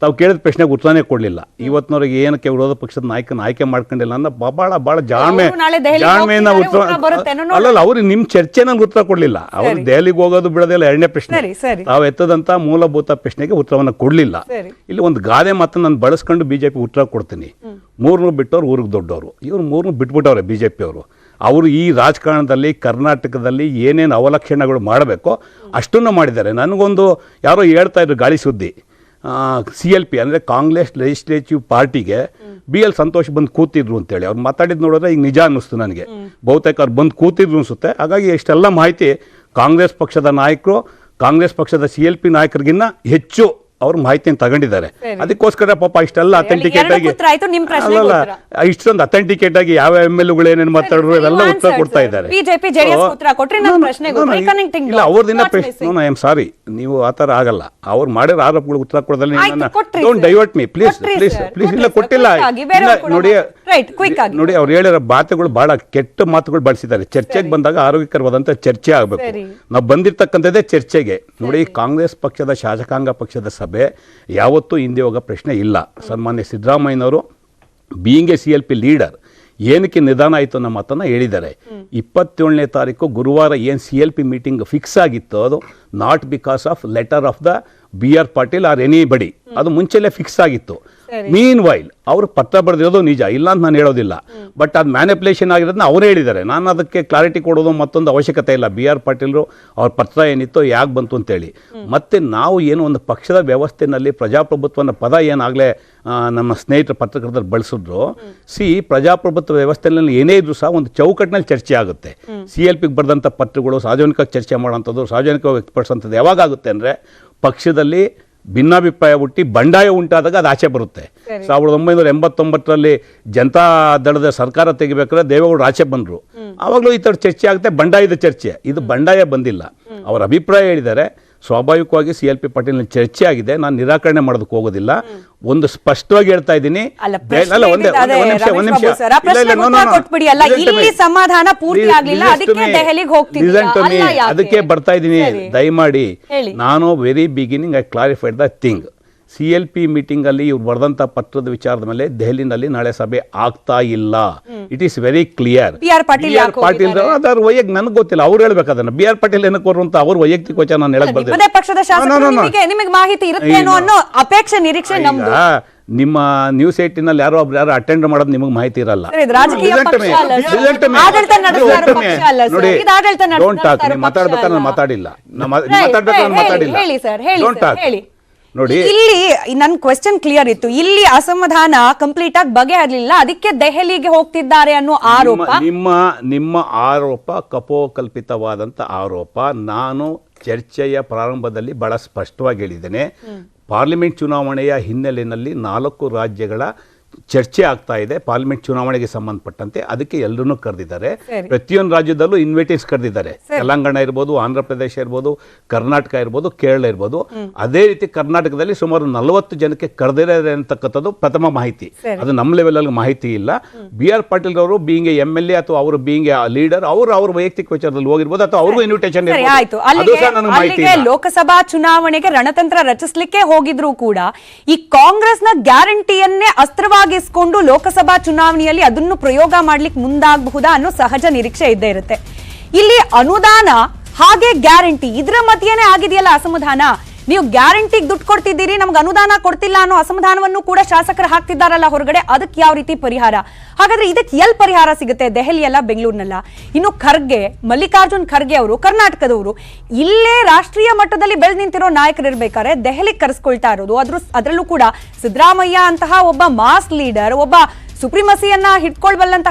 ತಾವು ಕೇಳಿದ ಪ್ರಶ್ನೆಗೆ ಉತ್ತರನೇ ಕೊಡಲಿಲ್ಲ. ಇವತ್ತಿನವ್ರಿಗೆ ಏನಕ್ಕೆ ವಿರೋಧ ಪಕ್ಷದ ನಾಯಕನ ಆಯ್ಕೆ ಮಾಡ್ಕೊಂಡಿಲ್ಲ ಅನ್ನೋ ಭಾಳ ಜಾಣ್ಮೆಯಿಂದ ಉತ್ತರ ಅಲ್ಲಲ್ಲ. ಅವ್ರಿಗೆ ನಿಮ್ಮ ಚರ್ಚೆ ನನಗೆ ಉತ್ತರ ಕೊಡಲಿಲ್ಲ. ಅವ್ರು ದೆಹಲಿಗೆ ಹೋಗೋದು ಬಿಡೋದಿಲ್ಲ ಎರಡನೇ ಪ್ರಶ್ನೆ. ತಾವು ಎತ್ತದಂಥ ಮೂಲಭೂತ ಪ್ರಶ್ನೆಗೆ ಉತ್ತರವನ್ನು ಕೊಡಲಿಲ್ಲ. ಇಲ್ಲಿ ಒಂದು ಗಾದೆ ಮಾತನ್ನು ನಾನು ಬಳಸ್ಕೊಂಡು BJP ಉತ್ತರ ಕೊಡ್ತೀನಿ. 3 ಬಿಟ್ಟವ್ರು ಊರಿಗೆ ದೊಡ್ಡವರು, ಇವ್ರು 3 ಬಿಟ್ಬಿಟ್ಟವ್ರೆ BJP ಅವರು. ಅವರು ಈ ರಾಜಕಾರಣದಲ್ಲಿ ಕರ್ನಾಟಕದಲ್ಲಿ ಏನೇನು ಅವಲಕ್ಷಣಗಳು ಮಾಡಬೇಕೋ ಅಷ್ಟನ್ನು ಮಾಡಿದ್ದಾರೆ. ನನಗೊಂದು ಯಾರೋ ಹೇಳ್ತಾ ಇದ್ರು ಗಾಳಿ ಸುದ್ದಿ, CLP ಅಂದರೆ ಕಾಂಗ್ರೆಸ್ ಲೆಜಿಸ್ಲೇಟಿವ್ ಪಾರ್ಟಿಗೆ BL ಸಂತೋಷ್ ಬಂದು ಕೂತಿದ್ರು ಅಂತೇಳಿ. ಅವ್ರು ಮಾತಾಡಿದ್ದು ನೋಡಿದ್ರೆ ಈಗ ನಿಜ ಅನ್ನಿಸ್ತು ನನಗೆ. ಬಹುತೇಕ ಅವ್ರು ಬಂದು ಕೂತಿದ್ರು ಅನಿಸುತ್ತೆ. ಹಾಗಾಗಿ ಇಷ್ಟೆಲ್ಲ ಮಾಹಿತಿ ಕಾಂಗ್ರೆಸ್ ಪಕ್ಷದ ನಾಯಕರು, ಕಾಂಗ್ರೆಸ್ ಪಕ್ಷದ CLP ನಾಯಕರಿಗಿನ್ನ ಹೆಚ್ಚು ಅವ್ರ ಮಾಹಿತಿಯನ್ನು ತಗೊಂಡಿದ್ದಾರೆ. ಅದಕ್ಕೋಸ್ಕರ ಪಾಪ ಇಷ್ಟೆಲ್ಲ ಅಥೆಂಟಿಕೇಟ್ ಆಗಿ ಇಷ್ಟೊಂದು ಅಥೆಂಟಿಕೇಟ್ ಆಗಿ ಯಾವ MLAಗಳು ಏನೇನು ಮಾತಾಡಿದ್ರು ಇವೆಲ್ಲ ಉತ್ತರ ಕೊಡ್ತಾ ಇದ್ದಾರೆ. ಇಲ್ಲ ಅವ್ರದಿನ ಪ್ರಶ್ನೆ, ಐ ಆಮ್ ಸಾರಿ, ನೀವು ಆ ಥರ ಆಗಲ್ಲ. ಅವ್ರು ಮಾಡಿರೋ ಆರೋಪಗಳು ಉತ್ತರ ಕೊಡೋದಲ್ಲಿ ಡೋಂಟ್ ಡೈವರ್ಟ್ ಮೀ ಪ್ಲೀಸ್. ಇಲ್ಲ ಕೊಟ್ಟಿಲ್ಲ. ನೋಡಿ ಅವ್ರು ಹೇಳಿರೋ ಮಾತುಗಳು ಬಹಳ ಕೆಟ್ಟ ಮಾತುಗಳು ಬಳಸಿದ್ದಾರೆ. ಚರ್ಚೆಗೆ ಬಂದಾಗ ಆರೋಗ್ಯಕರವಾದಂಥ ಚರ್ಚೆ ಆಗಬೇಕು. ನಾವು ಬಂದಿರ್ತಕ್ಕಂಥದ್ದೇ ಚರ್ಚೆಗೆ. ನೋಡಿ, ಕಾಂಗ್ರೆಸ್ ಪಕ್ಷದ ಶಾಸಕಾಂಗ ಪಕ್ಷದ ಸಭೆ ಯಾವತ್ತೂ ಹಿಂದೆ ಹೋಗೋ ಪ್ರಶ್ನೆ ಇಲ್ಲ. ಸನ್ಮಾನ್ಯ ಸಿದ್ದರಾಮಯ್ಯನವರು ಬೀಯಿಂಗ್ ಎ CLP ಲೀಡರ್ ಏನಕ್ಕೆ ನಿಧಾನ ಆಯಿತು ಅನ್ನೋ ಮಾತನ್ನು ಹೇಳಿದ್ದಾರೆ. 27ನೇ ತಾರೀಕು ಗುರುವಾರ ಏನು CLP ಮೀಟಿಂಗ್ ಫಿಕ್ಸ್ ಆಗಿತ್ತು, ಅದು not because of letter of the B.R. Patil R any ಬಡಿ, ಅದು ಮುಂಚೆಲ್ಲೇ ಫಿಕ್ಸ್ ಆಗಿತ್ತು. ಮೀನ್ ವೈಲ್ ಅವರು ಪತ್ರ ಬರೆದಿರೋದು ನಿಜ, ಇಲ್ಲ ಅಂತ ನಾನು ಹೇಳೋದಿಲ್ಲ, ಬಟ್ ಅದು ಮ್ಯಾನಿಪುಲೇಷನ್ ಆಗಿರೋದನ್ನ ಅವರೇ ಹೇಳಿದ್ದಾರೆ. ನಾನು ಅದಕ್ಕೆ ಕ್ಲಾರಿಟಿ ಕೊಡೋದು ಮತ್ತೊಂದು ಅವಶ್ಯಕತೆ ಇಲ್ಲ. B.R. ಪಾಟೀಲ್ರು ಅವ್ರ ಪತ್ರ ಏನಿತ್ತು ಯಾಕೆ ಬಂತು ಅಂತೇಳಿ. ಮತ್ತೆ ನಾವು ಏನು ಒಂದು ಪಕ್ಷದ ವ್ಯವಸ್ಥೆಯಲ್ಲಿ ಪ್ರಜಾಪ್ರಭುತ್ವನ ಪದ ಏನಾಗಲೇ ನಮ್ಮ ಸ್ನೇಹಿತರು ಪತ್ರಕರ್ತರು ಬಳಸಿದ್ರು. ಪ್ರಜಾಪ್ರಭುತ್ವ ವ್ಯವಸ್ಥೆಯಲ್ಲಿ ಏನೇ ಇದ್ರು ಸಹ ಒಂದು ಚೌಕಟ್ಟಿನಲ್ಲಿ ಚರ್ಚೆ ಆಗುತ್ತೆ. CLPಗೆ ಬರೆದಂಥ ಪತ್ರಗಳು ಸಾರ್ವಜನಿಕವಾಗಿ ಚರ್ಚೆ ಮಾಡೋಂಥದ್ದು, ಸಾರ್ವಜನಿಕವಾಗಿ ವ್ಯಕ್ತಪಡಿಸೋಂಥದ್ದು ಯಾವಾಗುತ್ತೆ ಅಂದರೆ ಪಕ್ಷದಲ್ಲಿ ಭಿನ್ನಾಭಿಪ್ರಾಯ ಹುಟ್ಟಿ ಬಂಡಾಯ ಉಂಟಾದಾಗ ಅದು ಆಚೆ ಬರುತ್ತೆ. 1989ರಲ್ಲಿ ಜನತಾ ದಳದ ಸರ್ಕಾರ ತೆಗಿಬೇಕಾದ್ರೆ ದೇವೇಗೌಡರು ಆಚೆ ಬಂದರು. ಆವಾಗಲೂ ಈ ಥರ ಚರ್ಚೆ ಆಗುತ್ತೆ, ಬಂಡಾಯದ ಚರ್ಚೆ. ಇದು ಬಂಡಾಯ ಬಂದಿಲ್ಲ, ಅವರ ಅಭಿಪ್ರಾಯ ಹೇಳಿದ್ದಾರೆ. ಸ್ವಾಭಾವಿಕವಾಗಿ CLP ಪಾಟೀಲ್ ಚರ್ಚೆ ಆಗಿದೆ, ನಾನು ನಿರಾಕರಣೆ ಮಾಡೋದಕ್ಕೆ ಹೋಗೋದಿಲ್ಲ. ಒಂದು ಸ್ಪಷ್ಟವಾಗಿ ಹೇಳ್ತಾ ಇದ್ದೀನಿ, ಅದಕ್ಕೆ ಬರ್ತಾ ಇದ್ದೀನಿ. ದಯಮಾಡಿ ನಾನು very beginning I clarified the thing. CLP meeting ಅಲ್ಲಿ ಇವ್ರು ಬರೆದಂತ ಪತ್ರದ ವಿಚಾರದ ಮೇಲೆ ದೆಹಲಿನಲ್ಲಿ ನಾಳೆ ಸಭೆ ಆಗ್ತಾ ಇಲ್ಲ. It is very clear. B.R. Patil ಅದರ ವೈಯಕ್ತಿಕ ನನಗೆ ಗೊತ್ತಿಲ್ಲ, ಅವ್ರು ಹೇಳ್ಬೇಕು ಅದನ್ನ. B.R. ಪಾಟೀಲ್ ಏನಕ್ಕೆ ಬರು ಅಂತ ಅವ್ರ ವೈಯಕ್ತಿಕ ವಿಚಾರ ನಾನು ಹೇಳಕ್ ಬರ್ತೀನಿ. ಪಕ್ಷದ ಶಾಸಕರು ನಿಮಗೆ ಮಾಹಿತಿ ಇರುತ್ತೇನೋ ಅನ್ನೋ ಅಪೇಕ್ಷೆ ನಿರೀಕ್ಷೆ ನಮ್ದು. ನಿಮ್ಮ ನ್ಯೂಸ್ 18ನಲ್ಲಿ ಯಾರು ಅಟೆಂಡ್ ಮಾಡೋದು ನಿಮಗೆ ಮಾಹಿತಿ ಇರಲ್ಲ. ನೋಡಿ, ಮಾತಾಡ್ಬೇಕಾದ್ರೆ ನಾನು ಮಾತಾಡಿಲ್ಲ. ನೋಡಿ, ಇಲ್ಲಿ ನನ್ನ ಕ್ವೆಶ್ಚನ್ ಕ್ಲಿಯರ್ ಇತ್ತು. ಇಲ್ಲಿ ಅಸಮಾಧಾನ ಕಂಪ್ಲೀಟ್ ಆಗಿ ಬಗೆಹರಲಿಲ್ಲ, ಅದಕ್ಕೆ ದೆಹಲಿಗೆ ಹೋಗ್ತಿದ್ದಾರೆ ಅನ್ನೋ ಆರೋಪ. ನಿಮ್ಮ ಆರೋಪ ಕಪೋಕಲ್ಪಿತವಾದಂತ ಆರೋಪ. ನಾನು ಚರ್ಚೆಯ ಪ್ರಾರಂಭದಲ್ಲಿ ಬಹಳ ಸ್ಪಷ್ಟವಾಗಿ ಹೇಳಿದ್ದೇನೆ. ಪಾರ್ಲಿಮೆಂಟ್ ಚುನಾವಣೆಯ ಹಿನ್ನೆಲೆಯಲ್ಲಿ 4 ರಾಜ್ಯಗಳ ಚರ್ಚೆ ಆಗ್ತಾ ಇದೆ ಪಾರ್ಲಿಮೆಂಟ್ ಚುನಾವಣೆಗೆ ಸಂಬಂಧಪಟ್ಟಂತೆ. ಅದಕ್ಕೆ ಎಲ್ಲರನ್ನೂ ಕರೆದಿದ್ದಾರೆ. ಪ್ರತಿಯೊಂದು ರಾಜ್ಯದಲ್ಲೂ ಇನ್ವಿಟೇಷನ್ ಕರೆದಿದ್ದಾರೆ. ತೆಲಂಗಾಣ ಇರ್ಬೋದು, ಆಂಧ್ರ ಪ್ರದೇಶ ಇರ್ಬೋದು, ಕರ್ನಾಟಕ ಇರ್ಬೋದು, ಕೇರಳ ಇರ್ಬೋದು. ಅದೇ ರೀತಿ ಕರ್ನಾಟಕದಲ್ಲಿ ಸುಮಾರು 40 ಜನಕ್ಕೆ ಕರೆದಿದ್ದಾರೆ ಅಂತಕ್ಕಂಥದ್ದು ಪ್ರಥಮ ಮಾಹಿತಿ. ಅದು ನಮ್ಮ ಲೆವೆಲ್ ಮಾಹಿತಿ ಇಲ್ಲ. B.R. ಪಾಟೀಲ್ ಅವರು ಬೀಯಿಂಗ್ MLA ಅಥವಾ ಅವರು ಬೀಯಿಂಗ್ ಲೀಡರ್, ಅವ್ರ ವೈಯಕ್ತಿಕ ವಿಚಾರದಲ್ಲಿ ಹೋಗಿರ್ಬೋದು ಅಥವಾ ಅವ್ರಿಗೂ ಇನ್ವಿಟೇಷನ್ ಲೋಕಸಭಾ ಚುನಾವಣೆಗೆ ರಣತಂತ್ರ ರಚಿಸಲಿಕ್ಕೆ ಹೋಗಿದ್ರು ಕೂಡ ಈ ಕಾಂಗ್ರೆಸ್ನ ಗ್ಯಾರಂಟಿಯನ್ನೇ ಅಸ್ತ್ರವಾಗಿಸಿಕೊಂಡು ಲೋಕಸಭಾ ಚುನಾವಣೆಯಲ್ಲಿ ಅದನ್ನು ಪ್ರಯೋಗ ಮಾಡ್ಲಿಕ್ಕೆ ಮುಂದಾಗಬಹುದಾ ಅನ್ನೋ ಸಹಜ ನಿರೀಕ್ಷೆ ಇದ್ದೇ ಇರುತ್ತೆ. ಇಲ್ಲಿ ಅನುದಾನ ಹಾಗೆ ಗ್ಯಾರಂಟಿ ಇದರ ಮಧ್ಯೆನೇ ಆಗಿದೆಯಲ್ಲ ಅಸಮಾಧಾನ. ನೀವು ಗ್ಯಾರಂಟಿಗೆ ದುಡ್ಡು ಕೊಡ್ತಿದ್ದೀರಿ, ನಮ್ಗೆ ಅನುದಾನ ಕೊಡ್ತಿಲ್ಲ ಅನ್ನೋ ಅಸಮಾಧಾನವನ್ನು ಕೂಡ ಶಾಸಕರು ಹಾಕ್ತಿದ್ದಾರಲ್ಲ ಹೊರಗಡೆ. ಅದಕ್ಕೆ ಯಾವ ರೀತಿ ಪರಿಹಾರ? ಹಾಗಾದ್ರೆ ಇದಕ್ಕೆ ಎಲ್ಲಿ ಪರಿಹಾರ ಸಿಗುತ್ತೆ? ದೆಹಲಿ ಅಲ್ಲ, ಬೆಂಗಳೂರಿನಲ್ಲ. ಇನ್ನು ಮಲ್ಲಿಕಾರ್ಜುನ್ ಖರ್ಗೆ ಅವರು ಕರ್ನಾಟಕದವರು, ಇಲ್ಲೇ ರಾಷ್ಟ್ರೀಯ ಮಟ್ಟದಲ್ಲಿ ಬೆಳೆದು ನಿಂತಿರೋ ನಾಯಕರು ಇರ್ಬೇಕಾದ್ರೆ ದೆಹಲಿಗೆ ಕರೆಸ್ಕೊಳ್ತಾ ಇರೋದು. ಅದರಲ್ಲೂ ಕೂಡ ಸಿದ್ದರಾಮಯ್ಯ ಅಂತಹ ಒಬ್ಬ ಮಾಸ್ ಲೀಡರ್, ಒಬ್ಬ ಸುಪ್ರಿಮಸಿಯನ್ನ ಹಿಡ್ಕೊಳ್ಬಲ್ಲಂತಹ